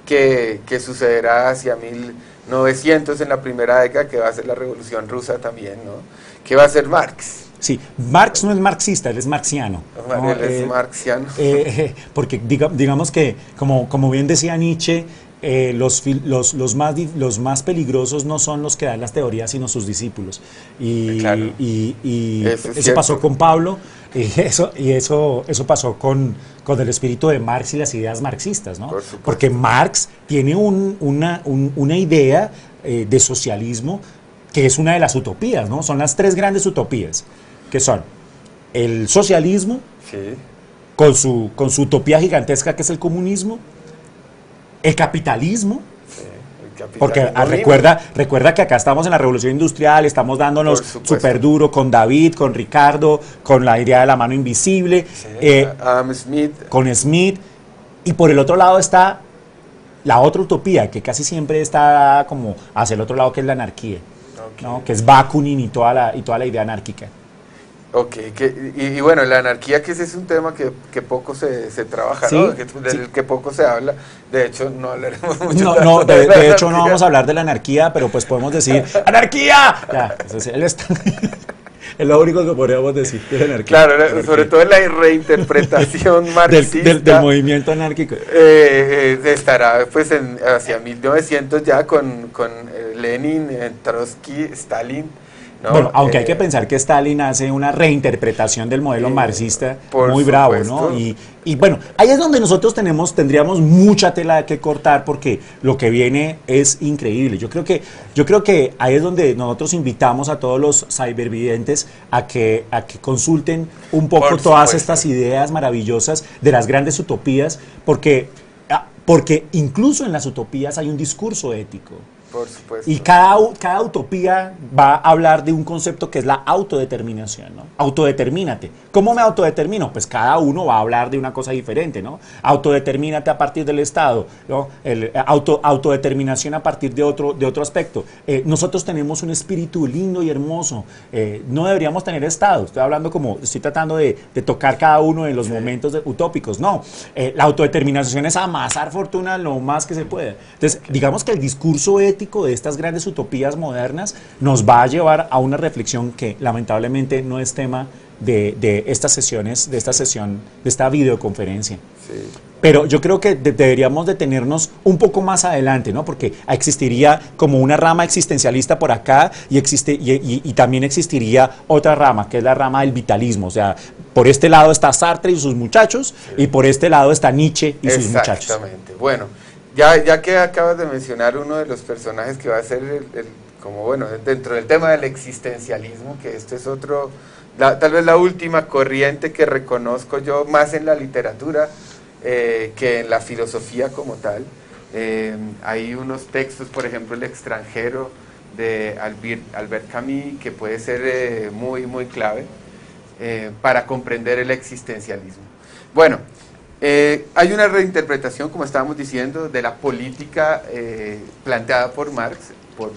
que sucederá hacia 1900 en la primera década, que va a ser la Revolución Rusa también, ¿no? Que va a ser Marx. Sí, Marx no es marxista, él es marxiano. ¿No? Él es marxiano. Porque digamos que, como bien decía Nietzsche, los más peligrosos no son los que dan las teorías, sino sus discípulos. Claro. Eso pasó con Pablo, y eso pasó con el espíritu de Marx y las ideas marxistas, ¿no? Porque Marx tiene una idea de socialismo que es una de las utopías, ¿no? Son las tres grandes utopías, que son el socialismo, sí, con su utopía gigantesca que es el comunismo, el capitalismo, porque recuerda que acá estamos en la revolución industrial, estamos dándonos súper duro con David, con Ricardo, con la idea de la mano invisible, Adam Smith. con Smith, y por el otro lado está la otra utopía, que casi siempre está como hacia el otro lado, que es la anarquía, ¿no? Que es Bakunin y toda la idea anárquica. Ok, y bueno, la anarquía, que ese es un tema que poco se trabaja, sí, ¿no? Del que poco se habla. De hecho, no hablaremos mucho de hecho, no vamos a hablar de la anarquía, pero pues podemos decir ¡anarquía! Ya, es lo único que podríamos decir de la anarquía. Claro, anarquía. Sobre todo en la reinterpretación marxista del movimiento anárquico. Estará pues hacia 1900 ya con Lenin, Trotsky, Stalin. ¿No? Bueno, aunque hay que pensar que Stalin hace una reinterpretación del modelo marxista muy bravo, ¿no? Y bueno, ahí es donde nosotros tendríamos mucha tela que cortar, porque lo que viene es increíble. Yo creo que ahí es donde nosotros invitamos a todos los cybervidentes a que consulten un poco todas estas ideas maravillosas de las grandes utopías, porque incluso en las utopías hay un discurso ético. Por supuesto. Y cada utopía va a hablar de un concepto que es la autodeterminación, ¿no? Autodetermínate. ¿Cómo me autodetermino? Pues cada uno va a hablar de una cosa diferente, ¿no? Autodetermínate a partir del Estado, ¿no? Autodeterminación a partir de otro aspecto. Nosotros tenemos un espíritu lindo y hermoso. No deberíamos tener Estado. Estoy tratando de tocar cada uno de los momentos utópicos. No, la autodeterminación es amasar fortuna lo más que se pueda. Entonces, digamos que el discurso ético de estas grandes utopías modernas nos va a llevar a una reflexión que lamentablemente no es tema de estas sesiones, de esta videoconferencia. Sí. Pero yo creo que deberíamos detenernos un poco más adelante, ¿no? Porque existiría como una rama existencialista por acá y también existiría otra rama, que es la rama del vitalismo. O sea, por este lado está Sartre y sus muchachos, sí, y por este lado está Nietzsche y sus muchachos. Exactamente. Bueno, ya que acabas de mencionar uno de los personajes que va a ser como bueno, dentro del tema del existencialismo, que este es otro, tal vez la última corriente que reconozco yo más en la literatura que en la filosofía como tal. Hay unos textos, por ejemplo, El extranjero de Albert Camus, que puede ser muy, muy clave para comprender el existencialismo. Bueno, hay una reinterpretación, como estábamos diciendo, de la política planteada por Marx, por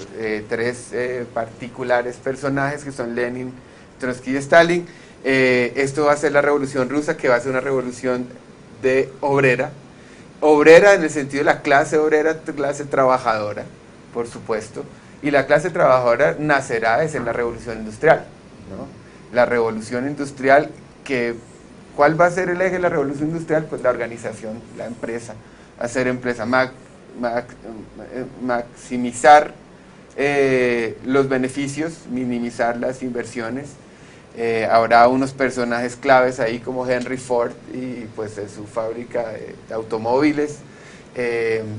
tres particulares personajes que son Lenin, Trotsky y Stalin. Esto va a ser la Revolución Rusa, que va a ser una revolución de obrera en el sentido de la clase obrera, clase trabajadora, por supuesto, Y la clase trabajadora nacerá es en la revolución industrial, ¿no? La revolución industrial ¿cuál va a ser el eje de la revolución industrial? Pues la organización, la empresa, hacer empresa, maximizar los beneficios, minimizar las inversiones. Habrá unos personajes claves ahí como Henry Ford y pues en su fábrica de automóviles.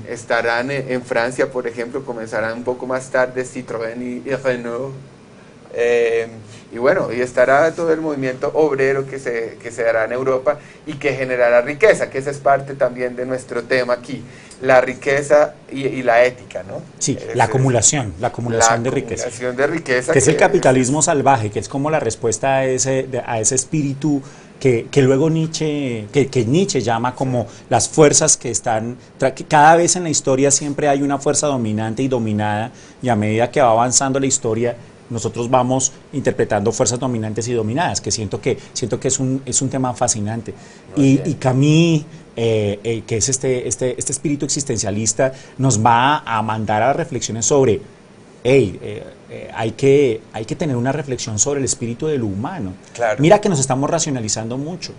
Estarán en Francia, por ejemplo, comenzarán un poco más tarde Citroën y Renault. Y bueno, y estará todo el movimiento obrero que se dará en Europa y que generará riqueza, que esa es parte también de nuestro tema aquí, la riqueza y la ética, ¿no? Sí, la acumulación de riqueza. La acumulación de riqueza. Que es el capitalismo salvaje, que es como la respuesta a ese espíritu que luego Nietzsche llama como las fuerzas que están, que cada vez en la historia siempre hay una fuerza dominante y dominada, y a medida que va avanzando la historia, nosotros vamos interpretando fuerzas dominantes y dominadas, que siento que es un tema fascinante. Y Camus, que es este espíritu existencialista, nos va a mandar a reflexiones sobre, hay que tener una reflexión sobre el espíritu de lo humano. Claro. Mira que nos estamos racionalizando mucho.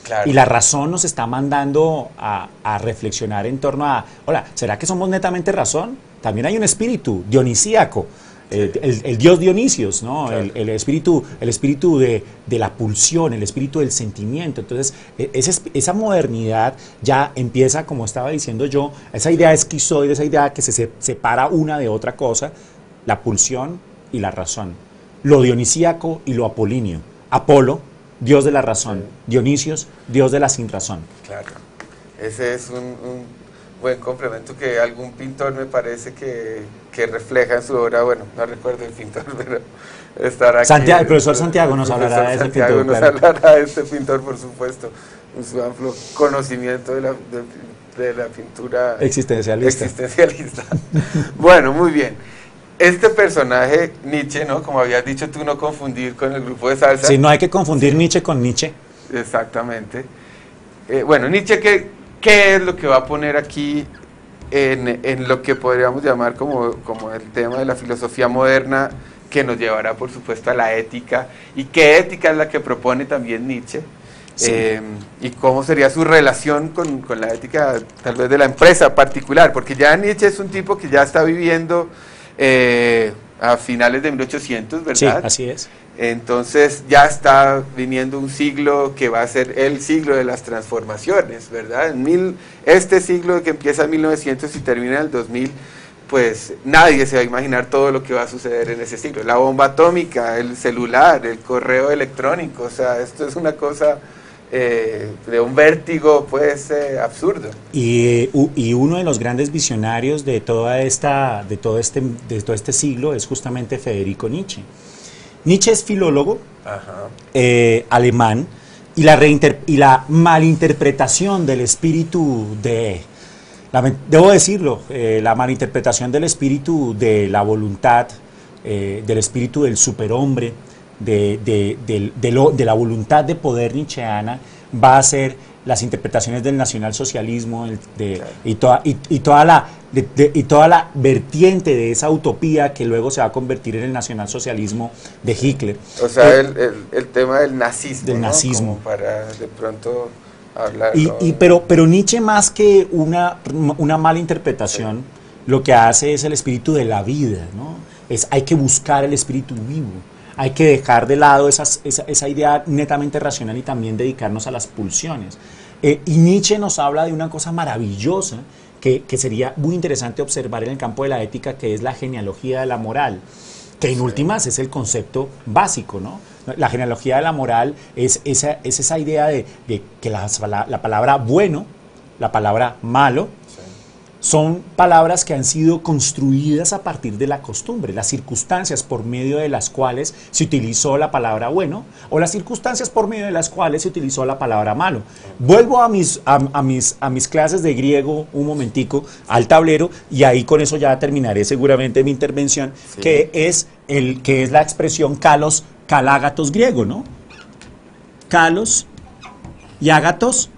Claro. Y la razón nos está mandando a reflexionar en torno a, hola, ¿será que somos netamente razón? También hay un espíritu dionisíaco. El dios Dionisios, ¿no? Claro. El espíritu de la pulsión, el espíritu del sentimiento. Entonces, esa modernidad ya empieza, como estaba diciendo yo, esa idea esquizoide, esa idea que se separa una de otra cosa, la pulsión y la razón, lo dionisíaco y lo apolíneo. Apolo, dios de la razón, Dionisios, dios de la sinrazón. Claro, ese es un buen complemento que algún pintor me parece que refleja en su obra. Bueno, no recuerdo el pintor, pero estará aquí. Santiago, el profesor Santiago nos hablará de ese pintor. Nos hablará de este pintor, por supuesto, en su amplio conocimiento de la pintura existencialista. Bueno, muy bien. Este personaje, Nietzsche, ¿no? Como habías dicho tú, no confundir con el grupo de salsa. Sí, no hay que confundir Nietzsche con Nietzsche. Exactamente. Bueno, Nietzsche, ¿qué es lo que va a poner aquí en lo que podríamos llamar como el tema de la filosofía moderna, que nos llevará, por supuesto, a la ética? ¿Y qué ética es la que propone también Nietzsche? Sí. ¿Y cómo sería su relación con la ética, tal vez, de la empresa particular? Porque ya Nietzsche es un tipo que ya está viviendo a finales de 1800, ¿verdad? Sí, así es. Entonces ya está viniendo un siglo que va a ser el siglo de las transformaciones, ¿verdad? Este siglo que empieza en 1900 y termina en el 2000, pues nadie se va a imaginar todo lo que va a suceder en ese siglo. La bomba atómica, el celular, el correo electrónico, o sea, esto es una cosa de un vértigo, pues, absurdo. Y uno de los grandes visionarios de todo este siglo es justamente Federico Nietzsche. Nietzsche es filólogo alemán, y la malinterpretación del espíritu debo decirlo, la malinterpretación del espíritu de la voluntad, del espíritu del superhombre, de la voluntad de poder nietzscheana, va a ser las interpretaciones del nacionalsocialismo y toda la vertiente de esa utopía que luego se va a convertir en el nacionalsocialismo de Hitler. O sea, el tema del nazismo. Del nazismo. Como para de pronto hablar. Pero Nietzsche, más que una mala interpretación, lo que hace es el espíritu de la vida, ¿no? Hay que buscar el espíritu vivo. Hay que dejar de lado esa idea netamente racional y también dedicarnos a las pulsiones. Y Nietzsche nos habla de una cosa maravillosa que sería muy interesante observar en el campo de la ética, que es la genealogía de la moral, que en últimas es el concepto básico, ¿no? La genealogía de la moral es esa idea de que la palabra bueno, la palabra malo, son palabras que han sido construidas a partir de la costumbre, las circunstancias por medio de las cuales se utilizó la palabra bueno, o las circunstancias por medio de las cuales se utilizó la palabra malo. Vuelvo a mis clases de griego un momentico, al tablero, y ahí con eso ya terminaré seguramente mi intervención, sí. que es la expresión kalos, kalágatos griego, ¿no? Kalos y ágatos.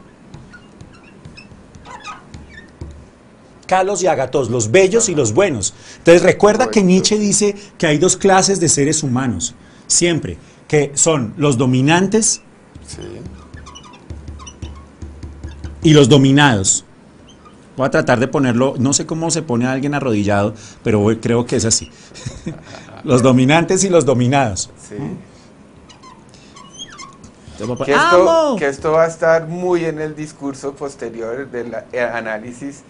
Kalos y Agathos, los bellos y los buenos. Entonces recuerda que Nietzsche dice que hay dos clases de seres humanos, siempre, que son los dominantes y los dominados. Voy a tratar de ponerlo, no sé cómo se pone a alguien arrodillado, pero creo que es así. Los dominantes y los dominados. Sí. Que esto va a estar muy en el discurso posterior del análisis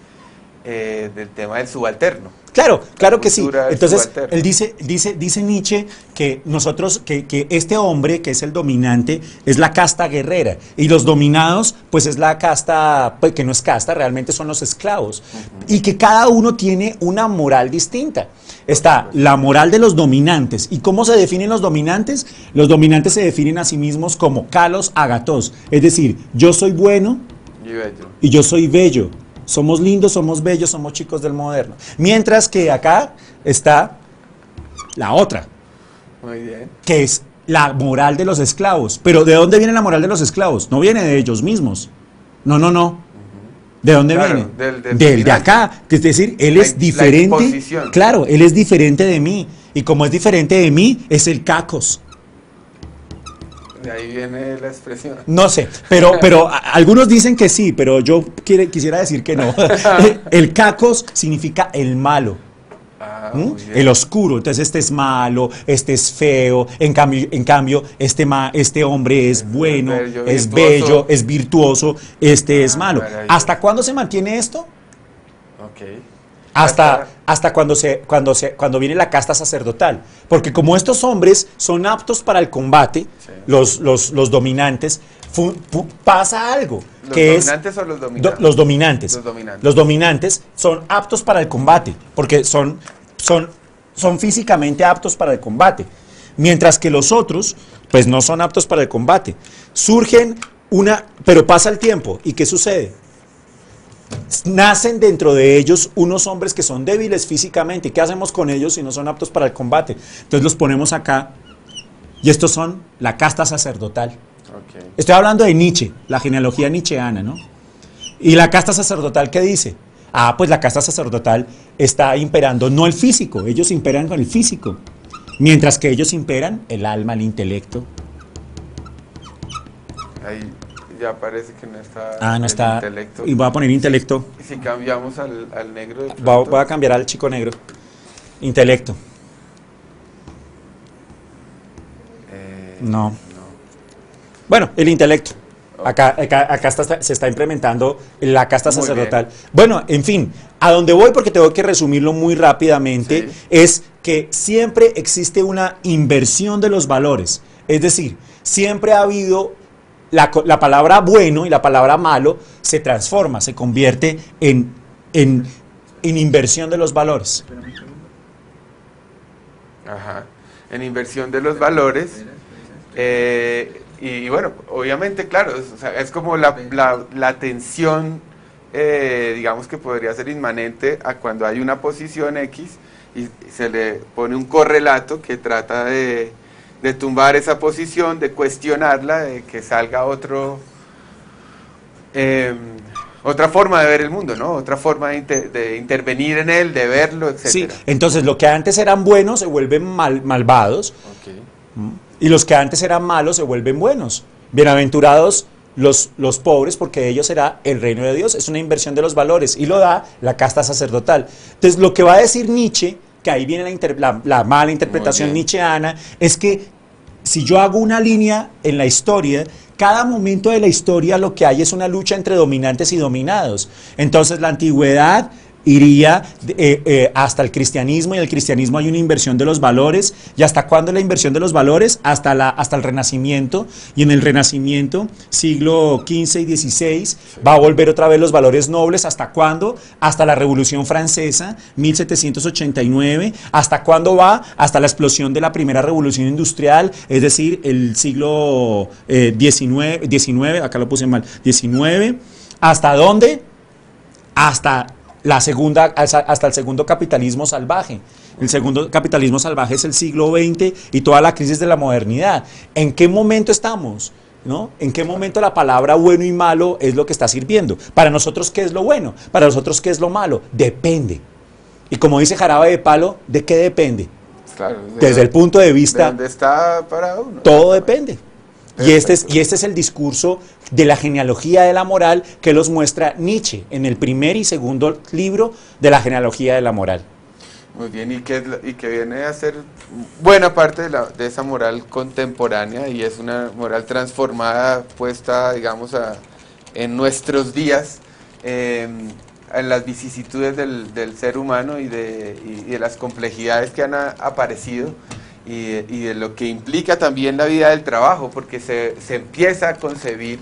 del tema del subalterno. Claro, claro que sí. Entonces, él dice Nietzsche que nosotros, que este hombre, que es el dominante, es la casta guerrera. Y los dominados, pues es la casta, pues, que no es casta, realmente son los esclavos. Y que cada uno tiene una moral distinta. Está la moral de los dominantes. ¿Y cómo se definen los dominantes? Los dominantes se definen a sí mismos como Kalos Agathos. Es decir, yo soy bueno y yo soy bello. Somos lindos, somos bellos, somos chicos del moderno. Mientras que acá está la otra. Muy bien. Que es la moral de los esclavos. Pero ¿de dónde viene la moral de los esclavos? No viene de ellos mismos. No, no, no. ¿De dónde viene? Del de acá. Es decir, él es diferente. Claro, él es diferente de mí. Y como es diferente de mí, es el cacos. De ahí viene la expresión. No sé, pero algunos dicen que sí, pero yo quisiera decir que no. El cacos significa el malo. El oscuro. Entonces este es malo, este es feo. En cambio este hombre es bueno, es bello, es virtuoso, este es malo. ¿Hasta cuándo se mantiene esto? Okay. Hasta cuando viene la casta sacerdotal. Porque como estos hombres son aptos para el combate, sí, los dominantes, pasa algo. ¿Los dominantes o los dominados? Los dominantes. Los dominantes son aptos para el combate, porque son físicamente aptos para el combate. Mientras que los otros, pues no son aptos para el combate. Pero pasa el tiempo. ¿Y qué sucede? Nacen dentro de ellos unos hombres que son débiles físicamente. ¿Qué hacemos con ellos si no son aptos para el combate? Entonces los ponemos acá. Y estos son la casta sacerdotal. Okay. Estoy hablando de Nietzsche, la genealogía nietzscheana, ¿no? ¿Y la casta sacerdotal qué dice? Pues la casta sacerdotal está imperando no el físico, ellos imperan con el físico. Mientras que ellos imperan el alma, el intelecto. Ahí ya parece que no está no está. Intelecto. Y voy a poner intelecto. ¿Y si cambiamos al negro? Voy a cambiar al chico negro. Intelecto. No. Bueno, el intelecto. Acá se está implementando la casta sacerdotal. Bueno, en fin, a donde voy, porque tengo que resumirlo muy rápidamente, sí, es que siempre existe una inversión de los valores. Es decir, siempre ha habido la palabra bueno y la palabra malo se transforma, se convierte en inversión de los valores. Ajá, en inversión de los valores. Y bueno, obviamente, claro, es como la tensión, digamos que podría ser inmanente a cuando hay una posición X y se le pone un correlato que trata de tumbar esa posición, de cuestionarla, de que salga otra forma de ver el mundo, ¿no? Otra forma de intervenir en él, de verlo, etc. Sí, entonces lo que antes eran buenos se vuelven malvados. Okay. Y los que antes eran malos se vuelven buenos. Bienaventurados los pobres, porque de ellos será el reino de Dios. Es una inversión de los valores y lo da la casta sacerdotal. Entonces lo que va a decir Nietzsche, que ahí viene la mala interpretación nietzscheana, es que si yo hago una línea en la historia, cada momento de la historia lo que hay es una lucha entre dominantes y dominados. Entonces la antigüedad iría hasta el cristianismo, y en el cristianismo hay una inversión de los valores. ¿Y hasta cuándo la inversión de los valores? Hasta el Renacimiento, y en el Renacimiento, siglo XV y XVI, va a volver otra vez los valores nobles. ¿Hasta cuándo? Hasta la Revolución Francesa, 1789. ¿Hasta cuándo va? Hasta la explosión de la primera revolución industrial, es decir, el siglo XIX, acá lo puse mal, XIX. ¿Hasta dónde? Hasta el segundo capitalismo salvaje. El segundo capitalismo salvaje es el siglo XX y toda la crisis de la modernidad. ¿En qué momento estamos? ¿no? ¿En qué momento la palabra bueno y malo es lo que está sirviendo? Para nosotros, ¿qué es lo bueno? Para nosotros, ¿qué es lo malo? Depende. Y como dice Jarabe de Palo, ¿de qué depende? Claro, Desde el punto de vista... ¿De dónde está para uno? Todo depende. Y este es el discurso de la genealogía de la moral que los muestra Nietzsche en el primer y segundo libro de la genealogía de la moral. Muy bien, y que viene a ser buena parte de esa moral contemporánea, y es una moral transformada, puesta, digamos, en nuestros días, en las vicisitudes del ser humano y de las complejidades que han aparecido, y de lo que implica también la vida del trabajo, porque se empieza a concebir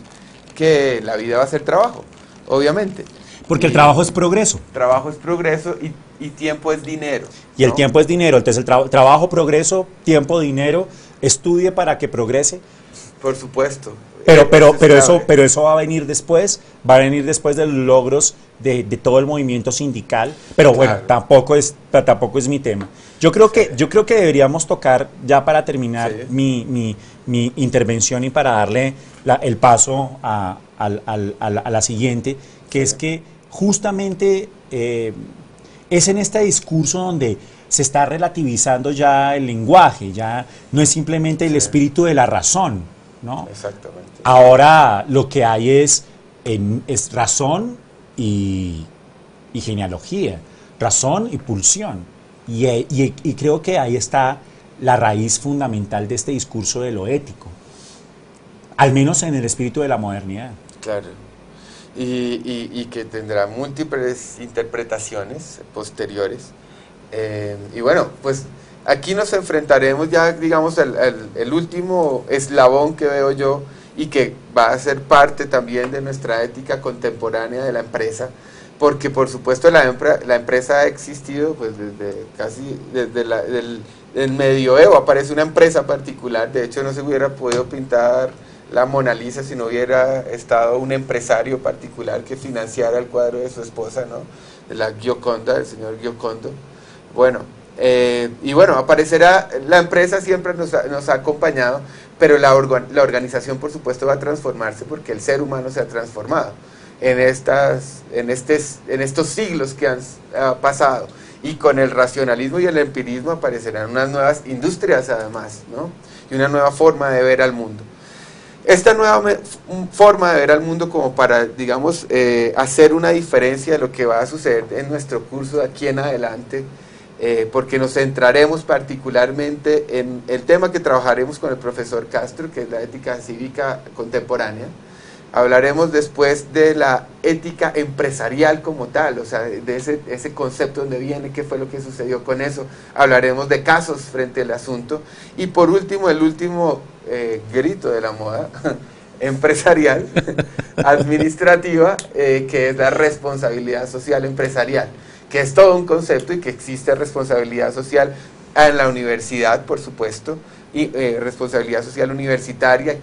que la vida va a ser trabajo, obviamente. Porque el trabajo es progreso. Trabajo es progreso y tiempo es dinero. Y el tiempo es dinero. Entonces el trabajo, progreso, tiempo, dinero, estudie para que progrese. Por supuesto. Pero eso va a venir después de los logros de todo el movimiento sindical. Pero bueno, claro, tampoco es mi tema. Yo creo que deberíamos tocar, ya para terminar mi intervención y para darle el paso a la siguiente, que es que justamente es en este discurso donde se está relativizando ya el lenguaje, ya no es simplemente el espíritu de la razón, ¿no? Exactamente. Ahora lo que hay es razón y genealogía, razón y pulsión. Y creo que ahí está la raíz fundamental de este discurso de lo ético, al menos en el espíritu de la modernidad. Claro. Y que tendrá múltiples interpretaciones posteriores. Y bueno, pues aquí nos enfrentaremos ya, digamos, el último eslabón que veo yo, y que va a ser parte también de nuestra ética contemporánea de la empresa, porque por supuesto la empresa ha existido pues desde el medioevo. Aparece una empresa particular. De hecho, no se hubiera podido pintar la Mona Lisa si no hubiera estado un empresario particular que financiara el cuadro de su esposa, ¿no? De la Gioconda, del señor Giocondo. Bueno, y bueno, aparecerá, la empresa siempre nos ha acompañado, pero la organización por supuesto va a transformarse, porque el ser humano se ha transformado en estos siglos que han pasado, y con el racionalismo y el empirismo aparecerán unas nuevas industrias además, ¿no? Y una nueva forma de ver al mundo. Esta nueva forma de ver al mundo, como para, digamos, hacer una diferencia de lo que va a suceder en nuestro curso de aquí en adelante, porque nos centraremos particularmente en el tema que trabajaremos con el profesor Castro, que es la ética cívica contemporánea. Hablaremos después de la ética empresarial como tal, o sea, de ese concepto, donde viene, qué fue lo que sucedió con eso. Hablaremos de casos frente al asunto. Y por último, el último grito de la moda empresarial, administrativa, que es la responsabilidad social empresarial, que es todo un concepto, y que existe responsabilidad social en la universidad, por supuesto, y responsabilidad social universitaria.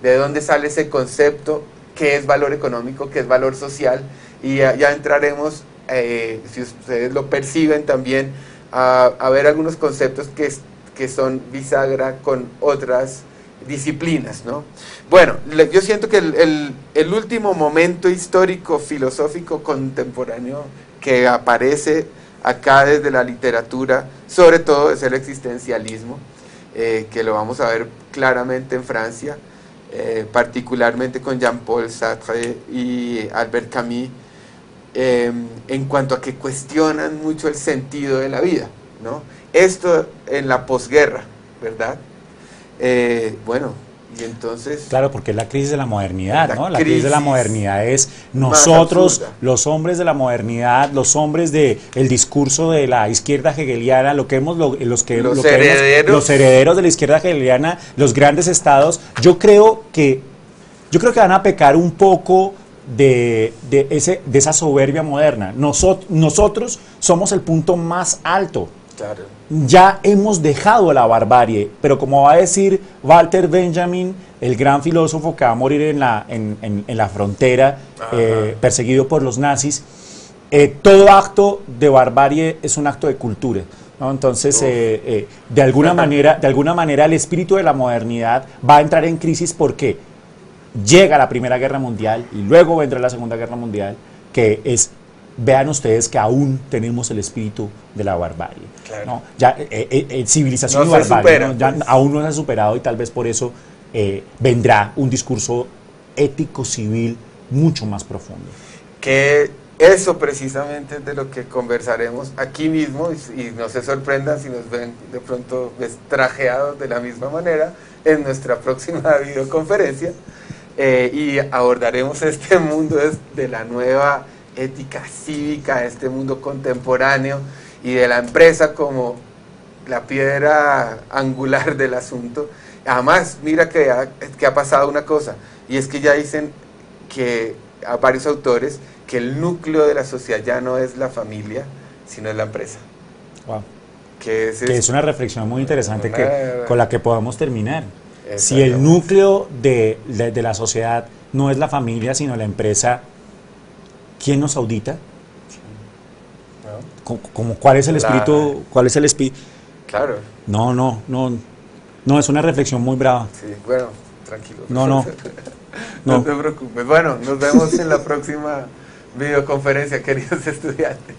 ¿De dónde sale ese concepto? ¿Qué es valor económico? ¿Qué es valor social? Y ya entraremos, si ustedes lo perciben también, a ver algunos conceptos que son bisagra con otras disciplinas, ¿no? Bueno, yo siento que el último momento histórico, filosófico, contemporáneo que aparece acá desde la literatura, sobre todo, es el existencialismo, que lo vamos a ver claramente en Francia, particularmente con Jean-Paul Sartre y Albert Camus, en cuanto a que cuestionan mucho el sentido de la vida, ¿no? Esto en la posguerra, ¿verdad? Bueno, y entonces... Claro, porque es la crisis de la modernidad, ¿no? La crisis de la modernidad es nosotros, los hombres de la modernidad, los hombres del discurso de la izquierda hegeliana, los herederos de la izquierda hegeliana, los grandes estados. Yo creo que van a pecar un poco de esa soberbia moderna. Nosotros somos el punto más alto. Claro. Ya hemos dejado la barbarie, pero como va a decir Walter Benjamin, el gran filósofo que va a morir en la frontera, perseguido por los nazis, todo acto de barbarie es un acto de cultura, ¿no? Entonces, de alguna manera el espíritu de la modernidad va a entrar en crisis porque llega la Primera Guerra Mundial y luego vendrá la Segunda Guerra Mundial, que es, vean ustedes que aún tenemos el espíritu de la barbarie, claro. ¿no? Ya, civilización No y barbarie, supera, ¿no? Ya pues. aún no se ha superado y tal vez por eso vendrá un discurso ético civil mucho más profundo. Que eso precisamente es de lo que conversaremos aquí mismo, y no se sorprendan si nos ven de pronto trajeados de la misma manera en nuestra próxima videoconferencia, y abordaremos este mundo de la nueva ética cívica, este mundo contemporáneo y de la empresa como la piedra angular del asunto. Además, mira que ha pasado una cosa, y es que ya dicen que a varios autores que el núcleo de la sociedad ya no es la familia, sino es la empresa. Wow. Que es una reflexión muy interesante con la que podamos terminar. Si el núcleo de la sociedad no es la familia, sino la empresa, ¿quién nos audita? ¿No? ¿Cuál es el espíritu? ¿Cuál es el espíritu? Claro. No, es una reflexión muy brava. Sí, bueno, tranquilo. No te preocupes. Bueno, nos vemos en la próxima videoconferencia, queridos estudiantes.